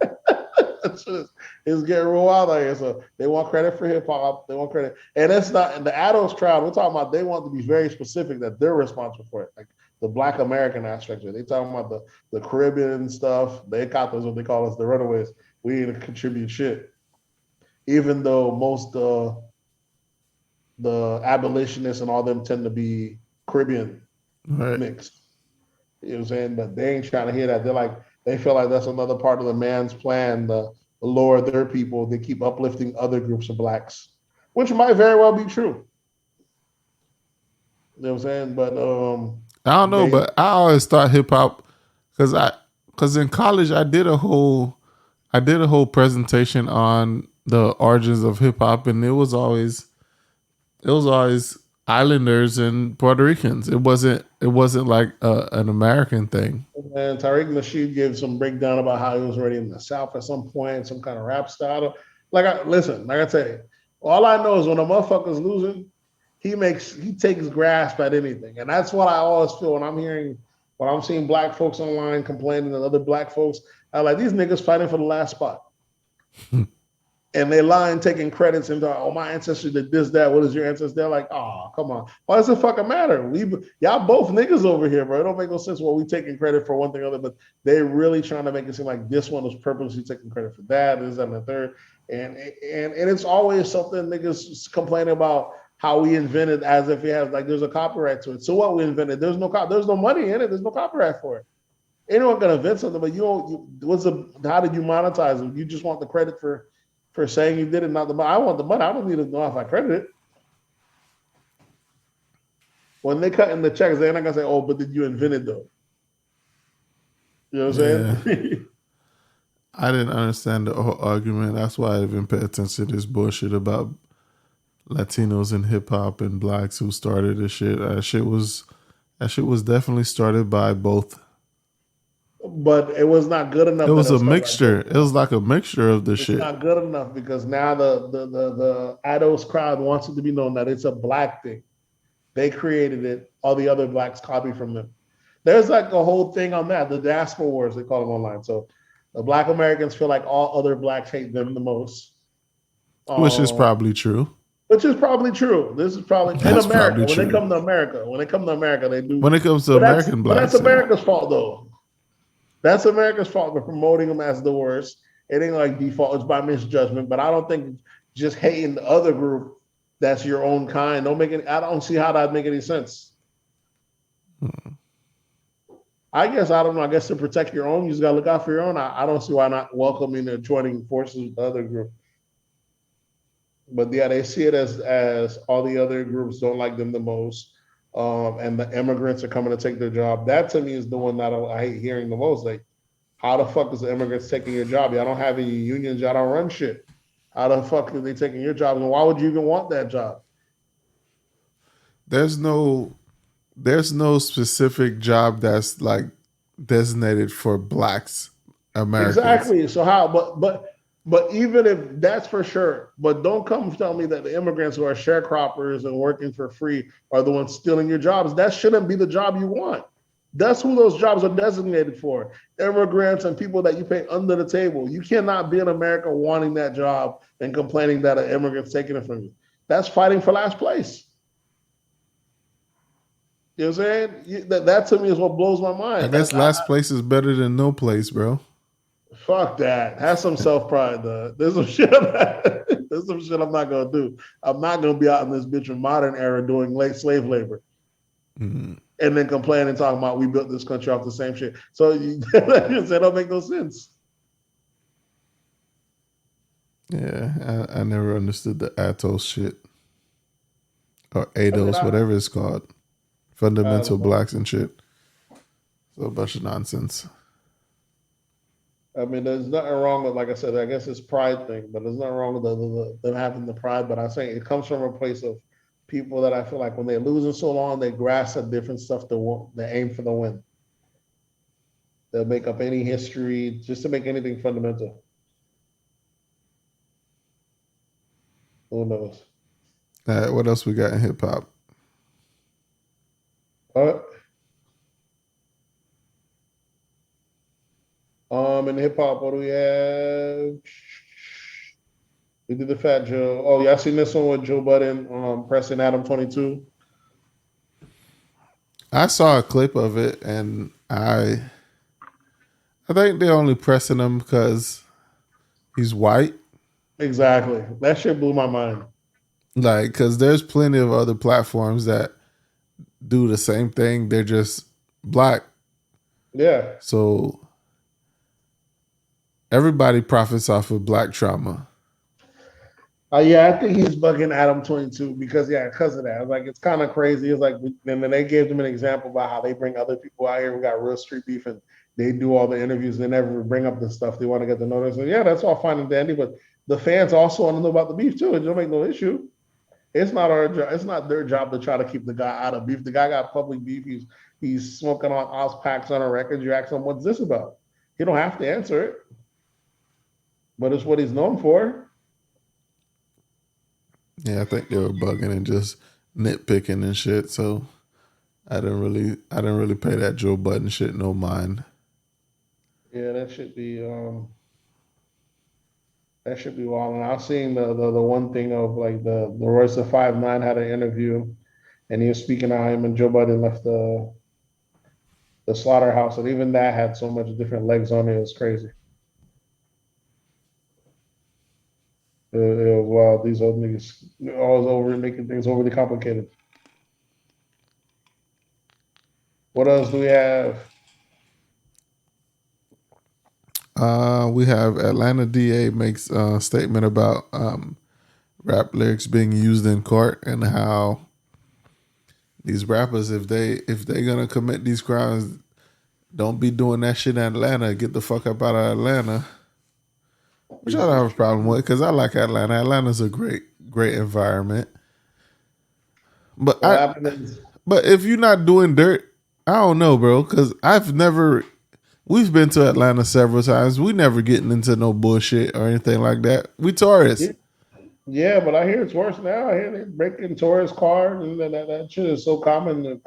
Speaker 3: It's getting real wild out here. So they want credit for hip hop. They want credit. And it's not, in the Ados crowd, we're talking about, they want to be very specific that they're responsible for it. Like the Black American aspect of it. They talking about the Caribbean stuff. They got those, what they call us, the runaways. We didn't contribute shit. Even though most the abolitionists and all them tend to be Caribbean mixed. You know what I'm saying? But they ain't trying to hear that. They feel like that's another part of the man's plan to lower their people. They keep uplifting other groups of blacks, which might very well be true. You know what I'm saying? But
Speaker 2: I don't know, but I always thought hip hop because in college I did a whole presentation on the origins of hip hop, and it was always Islanders and Puerto Ricans. It wasn't like an American thing.
Speaker 3: And Tariq Nasheed gave some breakdown about how he was already in the South at some point, some kind of rap style. Like I tell you, all I know is when a motherfucker's losing, he takes grasp at anything. And that's what I always feel when I'm seeing black folks online complaining and other black folks. I like these niggas fighting for the last spot. And they lying, taking credits and oh, my ancestors did this, that. What is your ancestors? They're like, oh, come on. Why does it fucking matter? Y'all both niggas over here, bro. It don't make no sense why we taking credit for one thing or other, but they're really trying to make it seem like this one was purposely taking credit for that, this, and the third. And it's always something niggas complaining about how we invented as if it has, like, there's a copyright to it. So what we invented? There's no money in it. There's no copyright for it. Anyone can invent something, but how did you monetize it? You just want the credit for saying you did it, not the money. I want the money. I don't need to know if I credit it. when they cut in the checks, they're not gonna say, "Oh, but did you invent it though?" You know what I'm saying?
Speaker 2: I didn't understand the whole argument. That's why I even pay attention to this bullshit about Latinos in hip hop and blacks who started this shit. That shit was definitely started by both.
Speaker 3: But it was not good enough.
Speaker 2: It was
Speaker 3: that
Speaker 2: a
Speaker 3: started
Speaker 2: mixture.
Speaker 3: like
Speaker 2: It was like a mixture of the
Speaker 3: it's
Speaker 2: shit.
Speaker 3: not good enough because now the adults crowd wants it to be known that it's a black thing. They created it. All the other blacks copy from them. There's like a whole thing on that. The diaspora wars, they call them online. So the black Americans feel like all other blacks hate them the most.
Speaker 2: Which is probably true.
Speaker 3: Which is probably true. This is probably
Speaker 2: That's
Speaker 3: in America.
Speaker 2: probably
Speaker 3: When
Speaker 2: true.
Speaker 3: they come to America, they do.
Speaker 2: When it comes to
Speaker 3: But
Speaker 2: American blacks,
Speaker 3: that's America's fault though. That's America's fault for promoting them as the worst. It ain't like default, it's by misjudgment. But I don't think just hating the other group that's your own kind. I don't see how that make any sense. I guess I don't know. I guess to protect your own, you just gotta look out for your own. I don't see why not welcoming or joining forces with the other group. But yeah, they see it as all the other groups don't like them the most, and the immigrants are coming to take their job. That to me is the one that I hate hearing the most. Like, how the fuck is the immigrants taking your job? Y'all don't have any unions. Y'all don't run shit. How the fuck are they taking your job? And why would you even want that job?
Speaker 2: there's no specific job that's like designated for blacks, Americans.
Speaker 3: Exactly. So how? But even if that's for sure, but don't come tell me that the immigrants who are sharecroppers and working for free are the ones stealing your jobs. That shouldn't be the job you want. That's who those jobs are designated for. Immigrants and people that you pay under the table. You cannot be in America wanting that job and complaining that an immigrant's taking it from you. That's fighting for last place. You know what I'm saying? That to me is what blows my mind.
Speaker 2: I guess last place is better than no place, bro.
Speaker 3: Fuck that. Have some self-pride, though. There's some shit I'm not gonna do. I'm not gonna be out in this bitch in modern era doing slave labor.
Speaker 2: Mm-hmm.
Speaker 3: And then complaining and talking about we built this country off the same shit. So that don't make no sense.
Speaker 2: Yeah, I never understood the ATOS shit. Or ADOS, whatever it's called. Fundamental blacks and shit. So a bunch of nonsense.
Speaker 3: I mean, there's nothing wrong with, like I said, I guess it's pride thing, but there's nothing wrong with them having the pride. But I'm saying it comes from a place of people that I feel like when they're losing so long, they grasp at different stuff they aim for the win. They'll make up any history just to make anything fundamental. Who knows?
Speaker 2: What else we got in hip hop?
Speaker 3: In hip hop, what do we have? We did the Fat Joe. Oh, y'all seen this one with Joe Budden pressing Adam 22?
Speaker 2: I saw a clip of it, and I think they're only pressing him because he's white.
Speaker 3: Exactly. That shit blew my mind.
Speaker 2: Like, because there's plenty of other platforms that do the same thing. They're just black.
Speaker 3: Yeah.
Speaker 2: So everybody profits off of black trauma.
Speaker 3: Yeah, I think he's bugging Adam 22 because of that. Like, it's kind of crazy. It's like, and then they gave them an example about how they bring other people out here. We got real street beef and they do all the interviews. They never bring up the stuff they want to get the notice. And yeah, that's all fine and dandy, but the fans also want to know about the beef too. It don't make no issue. It's not our job. It's not their job to try to keep the guy out of beef. The guy got public beef. He's smoking on house packs on a record. You ask him, what's this about? He don't have to answer it, but it's what he's known for.
Speaker 2: Yeah, I think they were bugging and just nitpicking and shit. So I didn't really pay that Joe Budden shit no mind.
Speaker 3: Yeah, that should be wild. And I was seeing the one thing of like the Royce of 5'9" had an interview, and he was speaking on him, and Joe Budden left the slaughterhouse, and even that had so much different legs on it. It was crazy. It was wild. These old niggas always making things overly complicated. What else do we have?
Speaker 2: We have Atlanta DA makes a statement about rap lyrics being used in court and how These rappers, if they gonna commit these crimes, don't be doing that shit in Atlanta. Get the fuck up out of Atlanta. Which I don't have a problem with because I like Atlanta. Atlanta's a great environment. But but if you're not doing dirt, I don't know, bro. Because we've been to Atlanta several times. We never getting into no bullshit or anything like that. We tourists.
Speaker 3: Yeah, but I hear it's worse now. I hear they breaking tourist cars, and that shit is so common.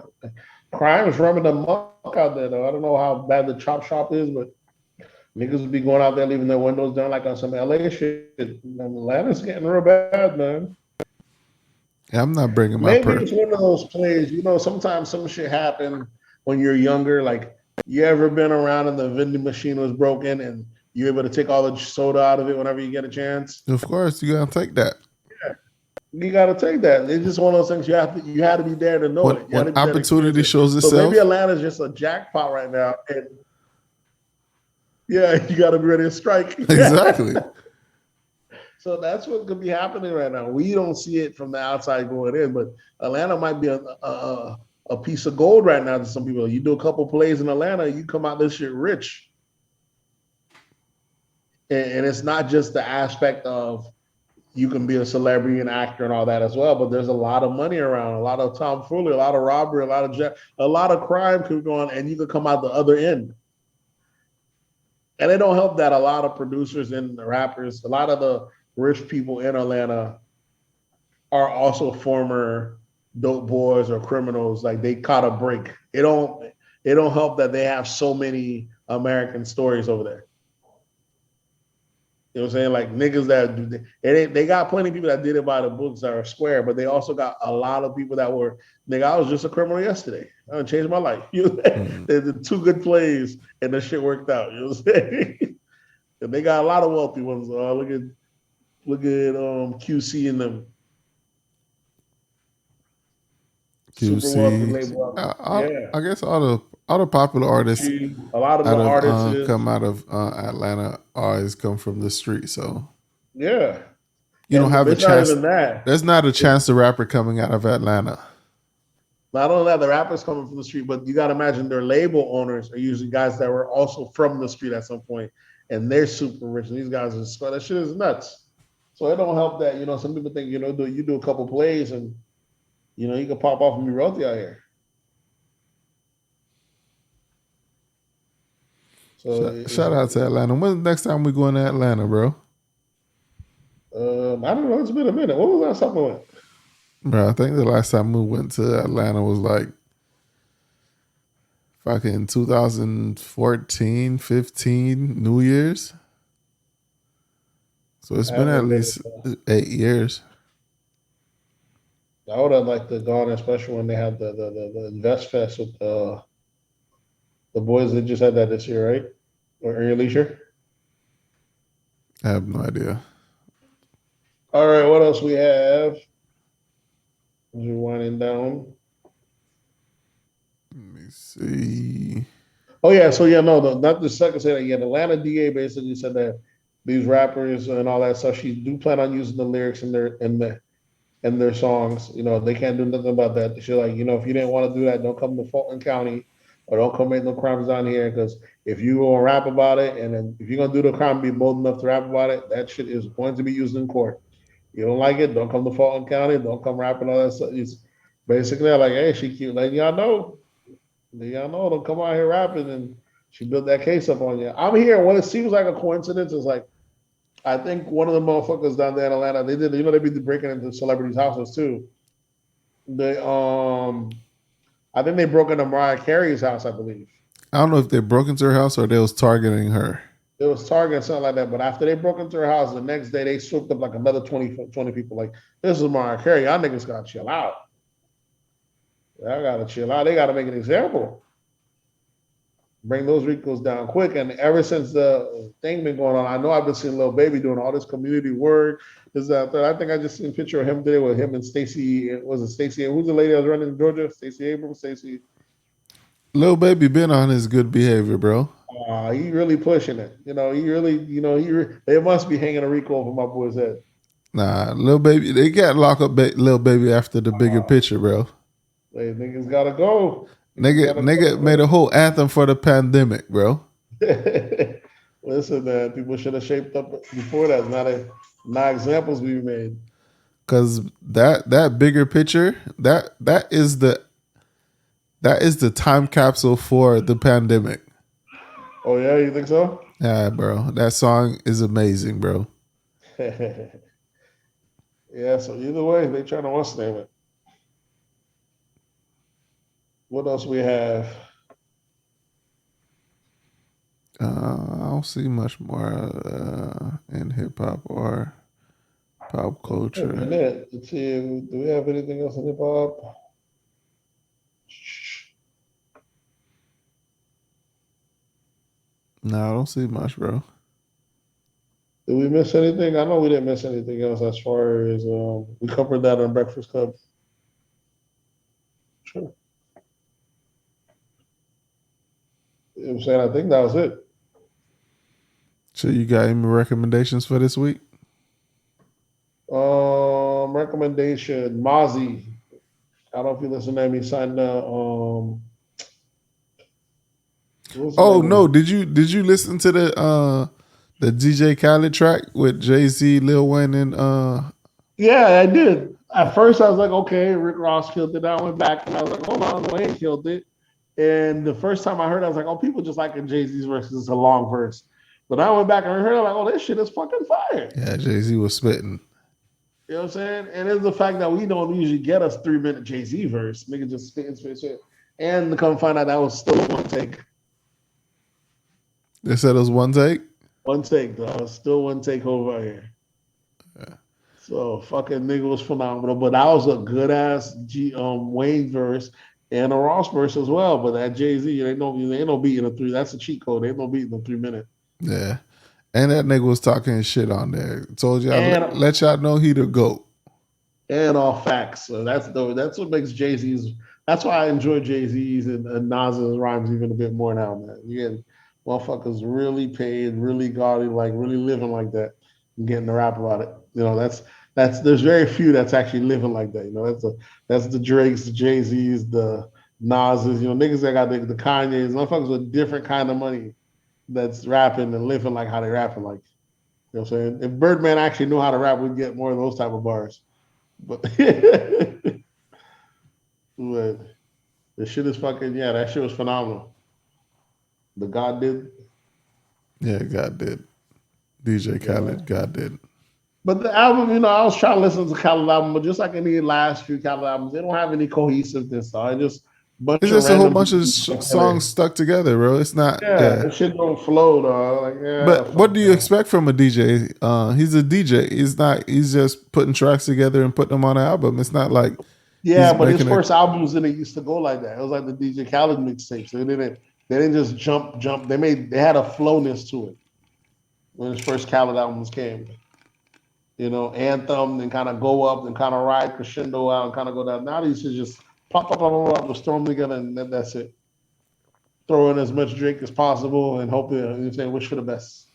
Speaker 3: Crime is running amok out there, though. I don't know how bad the chop shop is, but niggas would be going out there leaving their windows down like on some LA shit. Atlanta's getting real bad, man.
Speaker 2: Yeah, I'm not bringing my
Speaker 3: Maybe it's one of those plays. You know, sometimes some shit happen when you're younger. Like, you ever been around and the vending machine was broken and you're able to take all the soda out of it whenever you get a chance?
Speaker 2: Of course, you gotta take that.
Speaker 3: Yeah, you gotta take that. It's just one of those things you have to be there to know it.
Speaker 2: When opportunity shows itself.
Speaker 3: So maybe Atlanta's just a jackpot right now, and yeah, you gotta be ready to strike.
Speaker 2: Exactly.
Speaker 3: So that's what could be happening right now. We don't see it from the outside going in, but Atlanta might be a piece of gold right now to some people. You do a couple plays in Atlanta, you come out this shit rich. And it's not just the aspect of you can be a celebrity and actor and all that as well, but there's a lot of money around, a lot of tomfoolery, a lot of robbery, a lot of crime could go on, and you could come out the other end. And it don't help that a lot of producers and the rappers, a lot of the rich people in Atlanta are also former dope boys or criminals. Like, they caught a break. It don't help that they have so many American stories over there. You know what I'm saying? Like, niggas that they got plenty of people that did it by the books that are square, but they also got a lot of people that were, nigga, I was just a criminal yesterday. I done changed my life. You know, they did 2 good plays and the shit worked out. You know what I'm saying? And they got a lot of wealthy ones. Look at QC and them.
Speaker 2: QC. I guess all the popular artists,
Speaker 3: a lot of the artists
Speaker 2: come out of Atlanta always come from the street. So
Speaker 3: yeah,
Speaker 2: you don't have a chance.
Speaker 3: Not even that.
Speaker 2: There's not a chance the rapper coming out of Atlanta.
Speaker 3: Not only that, the rappers coming from the street, but you got to imagine their label owners are usually guys that were also from the street at some point, and they're super rich. And these guys are that shit is nuts. So it don't help that, you know, some people think, you know, you do a couple plays and, you know, you can pop off and be wealthy out here. So
Speaker 2: shout out to Atlanta. When's the next time we going to Atlanta, bro?
Speaker 3: I don't know. It's been a minute. What was the last time we went?
Speaker 2: Bro, I think the last time we went to Atlanta was like fucking 2014, 15, New Year's. So it's been at least 8 years.
Speaker 3: I would have liked to go on, especially when they had the Invest Fest with the boys that just had that this year, right? Or Earn Your Leisure?
Speaker 2: I have no idea.
Speaker 3: All right, what else we have? We're winding down.
Speaker 2: Let me see.
Speaker 3: Oh yeah, so yeah, no, not the second say that. Yeah, the Atlanta DA basically said that these rappers and all that stuff, she do plan on using the lyrics in their songs. You know, they can't do nothing about that. She's like, you know, if you didn't want to do that, don't come to Fulton County or don't come make no crimes down here, because if you gonna rap about it, and then if you're gonna do the crime, be bold enough to rap about it, that shit is going to be used in court. You don't like it, don't come to Fulton County, don't come rapping all that stuff. It's basically like, hey, she keep letting y'all know. Don't come out here rapping, and she built that case up on you. I'm here. What it seems like a coincidence is like, I think one of the motherfuckers down there in Atlanta, they did, you know, they be breaking into celebrities' houses too. They I think they broke into Mariah Carey's house, I believe.
Speaker 2: I don't know if they broke into her house or they was targeting her.
Speaker 3: They was targeting something like that. But after they broke into her house, the next day they swooped up like another 20 people. Like, this is Mariah Carey. Y'all niggas gotta chill out. Y'all gotta chill out. They gotta make an example. Bring those Ricos down quick. And ever since the thing been going on, I know I've been seeing Lil Baby doing all this community work. This, that, that. I think I just seen a picture of him today with him and Stacey. Was it Stacey? Who's the lady that was running in Georgia? Stacey Abrams?
Speaker 2: Lil Baby been on his good behavior, bro.
Speaker 3: He really pushing it. You know, they must be hanging a Rico over my boy's head.
Speaker 2: Nah, Lil Baby, they got lock up Lil Baby after the bigger picture, bro.
Speaker 3: Hey, niggas gotta go.
Speaker 2: Nigga made a whole anthem for the pandemic, bro.
Speaker 3: Listen, man, people should have shaped up before that. Not examples we made.
Speaker 2: Cause that bigger picture, that is the time capsule for the pandemic.
Speaker 3: Oh yeah, you think so?
Speaker 2: Yeah, bro. That song is amazing, bro.
Speaker 3: Yeah, so either way, they trying to what's name it. What else we have?
Speaker 2: I don't see much more in hip hop or pop
Speaker 3: Wait a
Speaker 2: culture.
Speaker 3: minute. Let's see. Do we have anything else in hip hop?
Speaker 2: No, I don't see much, bro.
Speaker 3: Did we miss anything? I know we didn't miss anything else as far as we covered that on Breakfast Club. Sure. You know what I'm saying? I think that was it.
Speaker 2: So you got any recommendations for this week?
Speaker 3: Recommendation, Mozzie. I don't know if you listen to him. He signed
Speaker 2: Oh no! Did you listen to the DJ Khaled track with Jay-Z, Lil Wayne, and
Speaker 3: Yeah, I did. At first, I was like, okay, Rick Ross killed it. I went back and I was like, hold on, Wayne killed it. And the first time I heard it, I was like, oh, people just like Jay-Z's verse because it's a long verse. But I went back and heard it, I'm like, oh, this shit is fucking fire.
Speaker 2: Yeah, Jay-Z was spitting.
Speaker 3: You know what I'm saying? And it's the fact that we don't usually get a 3-minute Jay-Z verse. Nigga just spit. And to come find out that was still one take.
Speaker 2: They said it was one take?
Speaker 3: One take, though. Still one take over here.
Speaker 2: Yeah.
Speaker 3: So fucking nigga was phenomenal. But that was a good ass Wayne verse and a Ross verse as well. But that Jay-Z, ain't no beating a 3. That's a cheat code. Ain't no beating a 3-minute.
Speaker 2: Yeah. And that nigga was talking shit on there. Told y'all, let y'all know he the GOAT.
Speaker 3: And all facts. So that's what makes Jay-Z's. That's why I enjoy Jay-Z's and Nas's rhymes even a bit more now, man. You get motherfuckers really paid, really gaudy, like really living like that and getting to rap about it. You know, that's there's very few that's actually living like that. You know, that's the Drakes, the Jay-Z's, the Nas's, you know, niggas that got the Kanye's, motherfuckers with different kind of money that's rapping and living like how they rapping like. You know what I'm saying? If Birdman actually knew how to rap, we'd get more of those type of bars. But the shit is fucking, yeah, that shit was phenomenal. The God did.
Speaker 2: Yeah, God did. DJ Khaled, God did.
Speaker 3: But the album, you know, I was trying to listen to Khaled album, but just like any last few Khaled albums, they don't have any cohesiveness. So it's just
Speaker 2: a whole bunch of songs stuck together, bro. It's not.
Speaker 3: Yeah, that shit don't flow, though. Like, yeah.
Speaker 2: But what do you expect from a DJ? He's a DJ. He's just putting tracks together and putting them on an album. It's not like.
Speaker 3: Yeah, but his first albums didn't used to go like that. It was like the DJ Khaled mixtapes. They didn't just jump. They had a flowness to it when his first Khaled albums came. You know, anthem and kind of go up and kind of ride crescendo out and kind of go down. Now these should just pop, storm together, and that's it. Throw in as much drink as possible and hope wish for the best.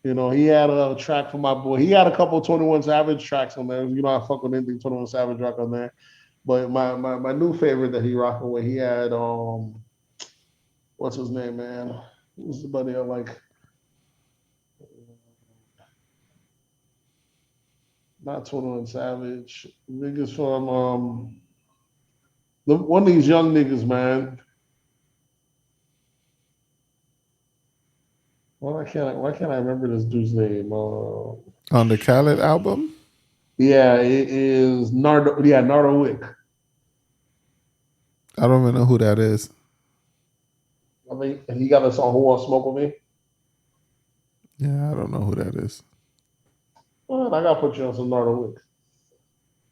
Speaker 3: You know, he had a track for my boy. He had a couple of 21 Savage tracks on there. You know, I fuck with anything 21 Savage rock on there. But my new favorite that he rocking with, he had what's his name, man? Who's the buddy I like? Not 21 Savage. Niggas from one of these young niggas, man. Why can't I remember this dude's name?
Speaker 2: On the Khaled album?
Speaker 3: Yeah, it is Nardo. Yeah, Nardo Wick.
Speaker 2: I don't even know who that is.
Speaker 3: I mean, he got a song "Who Wants Smoke with Me."
Speaker 2: Yeah, I don't know who that is.
Speaker 3: Well, I gotta put you on some Nardo Wick.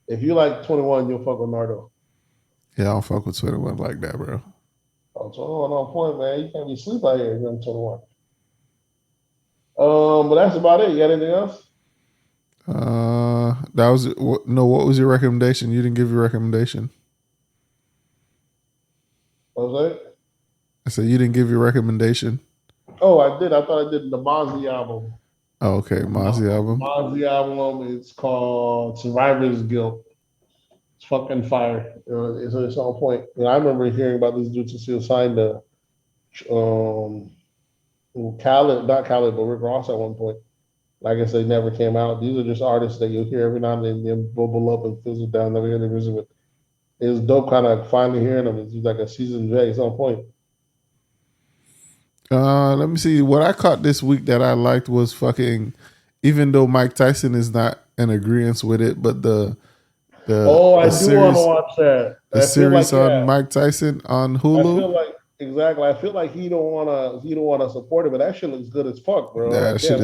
Speaker 3: If you like 21, you'll fuck with Nardo.
Speaker 2: Yeah, I don't fuck with 21 like that, bro.
Speaker 3: Oh, 21 on point, man. You can't be asleep out here if you're on 21. But that's about it. You got anything else?
Speaker 2: What was your recommendation? You didn't give your recommendation.
Speaker 3: What was that?
Speaker 2: I said you didn't give your recommendation.
Speaker 3: Oh, I did. I thought I did the Mozzie album.
Speaker 2: Oh, okay. Mozzie album.
Speaker 3: Mozzie album is called Survivor's Guilt. It's fucking fire. It's on point. And I remember hearing about this dude since he was signed to Khaled, not Khaled, but Rick Ross at one point. Like I said, never came out. These are just artists that you'll hear every now and then bubble up and fizzle down. Never hear the music with. It was dope, kind of finally hearing him. He's like a seasoned J. It's on point.
Speaker 2: Let me see. What I caught this week that I liked was fucking. Even though Mike Tyson is not in agreement with it, but the
Speaker 3: I do want to watch that.
Speaker 2: The series on Mike Tyson on Hulu.
Speaker 3: I feel like exactly. I feel like he don't want to support it, but that shit looks good as fuck, bro.
Speaker 2: Yeah, that shit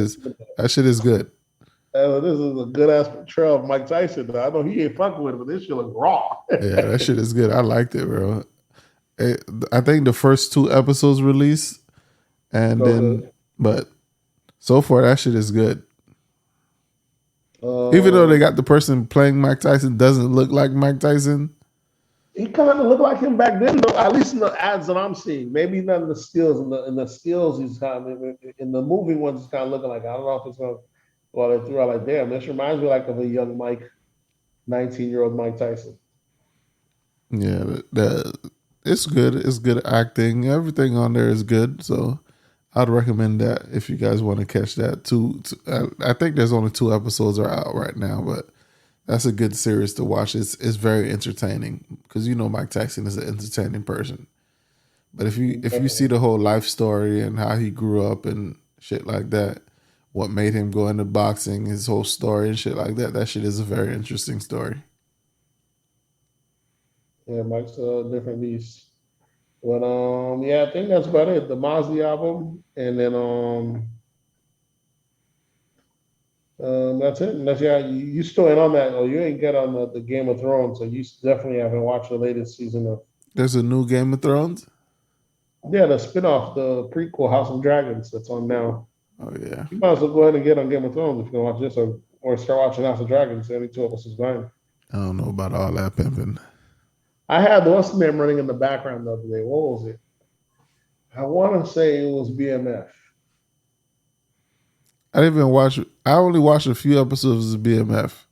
Speaker 2: is good.
Speaker 3: This is a good ass portrayal of Mike Tyson. I know he ain't fucking with it, but this shit looks raw.
Speaker 2: Yeah, that shit is good. I liked it, bro. I think the first 2 episodes released, but so far that shit is good. Even though they got the person playing Mike Tyson doesn't look like Mike Tyson.
Speaker 3: He kind of looked like him back then, though. At least in the ads that I'm seeing, maybe none of the skills. In the skills, he's kind of in the movie ones. He's kind of looking like, I don't know if it's gonna. Well, they threw out like, damn, this reminds me like of a young Mike, 19-year-old Mike Tyson.
Speaker 2: Yeah, it's good. It's good acting. Everything on there is good. So I'd recommend that if you guys want to catch that. I think there's only 2 episodes are out right now, but that's a good series to watch. It's very entertaining because Mike Tyson is an entertaining person. But if you see the whole life story and how he grew up and shit like that, what made him go into boxing, his whole story and shit like that, that shit is a very interesting story.
Speaker 3: Yeah, Mike's a different beast. But I think that's about it. The Mosley album, and then that's it. You still ain't on that. Oh, you ain't get on the Game of Thrones, so you definitely haven't watched the latest season of.
Speaker 2: There's a new Game of Thrones.
Speaker 3: Yeah, the spinoff, the prequel, House of Dragons, that's on now.
Speaker 2: Oh yeah.
Speaker 3: You might as well go ahead and get on Game of Thrones if you're gonna watch this, or start watching House of Dragons. Any 2 of us is fine.
Speaker 2: I don't know about all that pimping.
Speaker 3: I had what's the name running in the background the other day. What was it? I want to say it was BMF.
Speaker 2: I only watched a few episodes of BMF.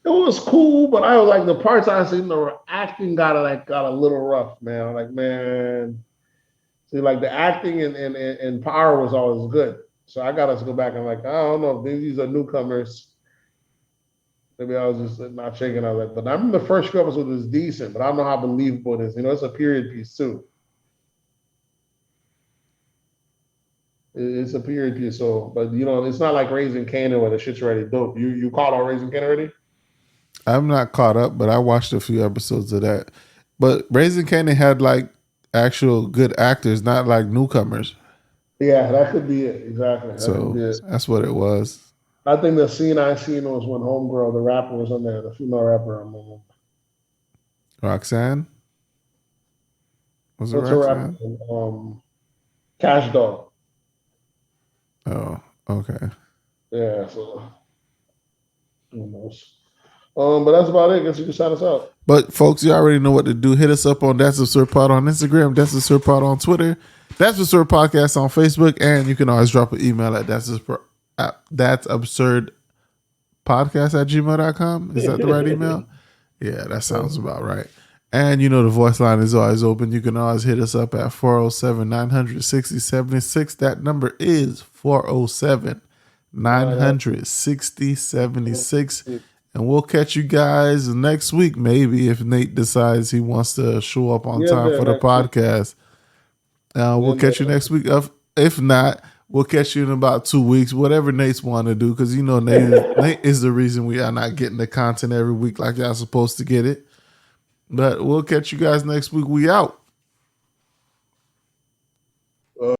Speaker 3: It was cool, but I was like the parts I seen, the acting got a little rough, man. Like, man, see, like the acting and Power was always good. So I got us to go back and like, I don't know, maybe these are newcomers. Maybe I was just not shaking. I was like, but I remember the first few episodes was decent, but I don't know how believable it is. It's a period piece too. It's a period piece, so but it's not like Raising Kanan where the shit's already dope. You caught all Raising Kanan already?
Speaker 2: I'm not caught up, but I watched a few episodes of that. But Raising Kanan had like actual good actors, not like newcomers.
Speaker 3: Yeah, that could be it. Exactly.
Speaker 2: That's what it was.
Speaker 3: I think the scene I seen was when Homegirl, the rapper, was on there, the female rapper.
Speaker 2: Roxanne? Was it Roxanne?
Speaker 3: Cash Dog.
Speaker 2: Oh, okay.
Speaker 3: Yeah, so who knows? But that's about it. I guess you can shout us out.
Speaker 2: But folks, you already know what to do. Hit us up on That's Absurd Pod on Instagram, That's Absurd Pod on Twitter, That's Absurd Podcast on Facebook, and you can always drop an email at That's Absurd Podcast at gmail.com. Is that the right email? Yeah, that sounds about right. And the voice line is always open. You can always hit us up at 407-900-6076. That number is 407-900-6076. And we'll catch you guys next week, maybe, if Nate decides he wants to show up on time for the podcast. We'll catch you next week. If not, we'll catch you in about 2 weeks, whatever Nate's want to do, because Nate is the reason we are not getting the content every week like y'all supposed to get it. But we'll catch you guys next week. We out.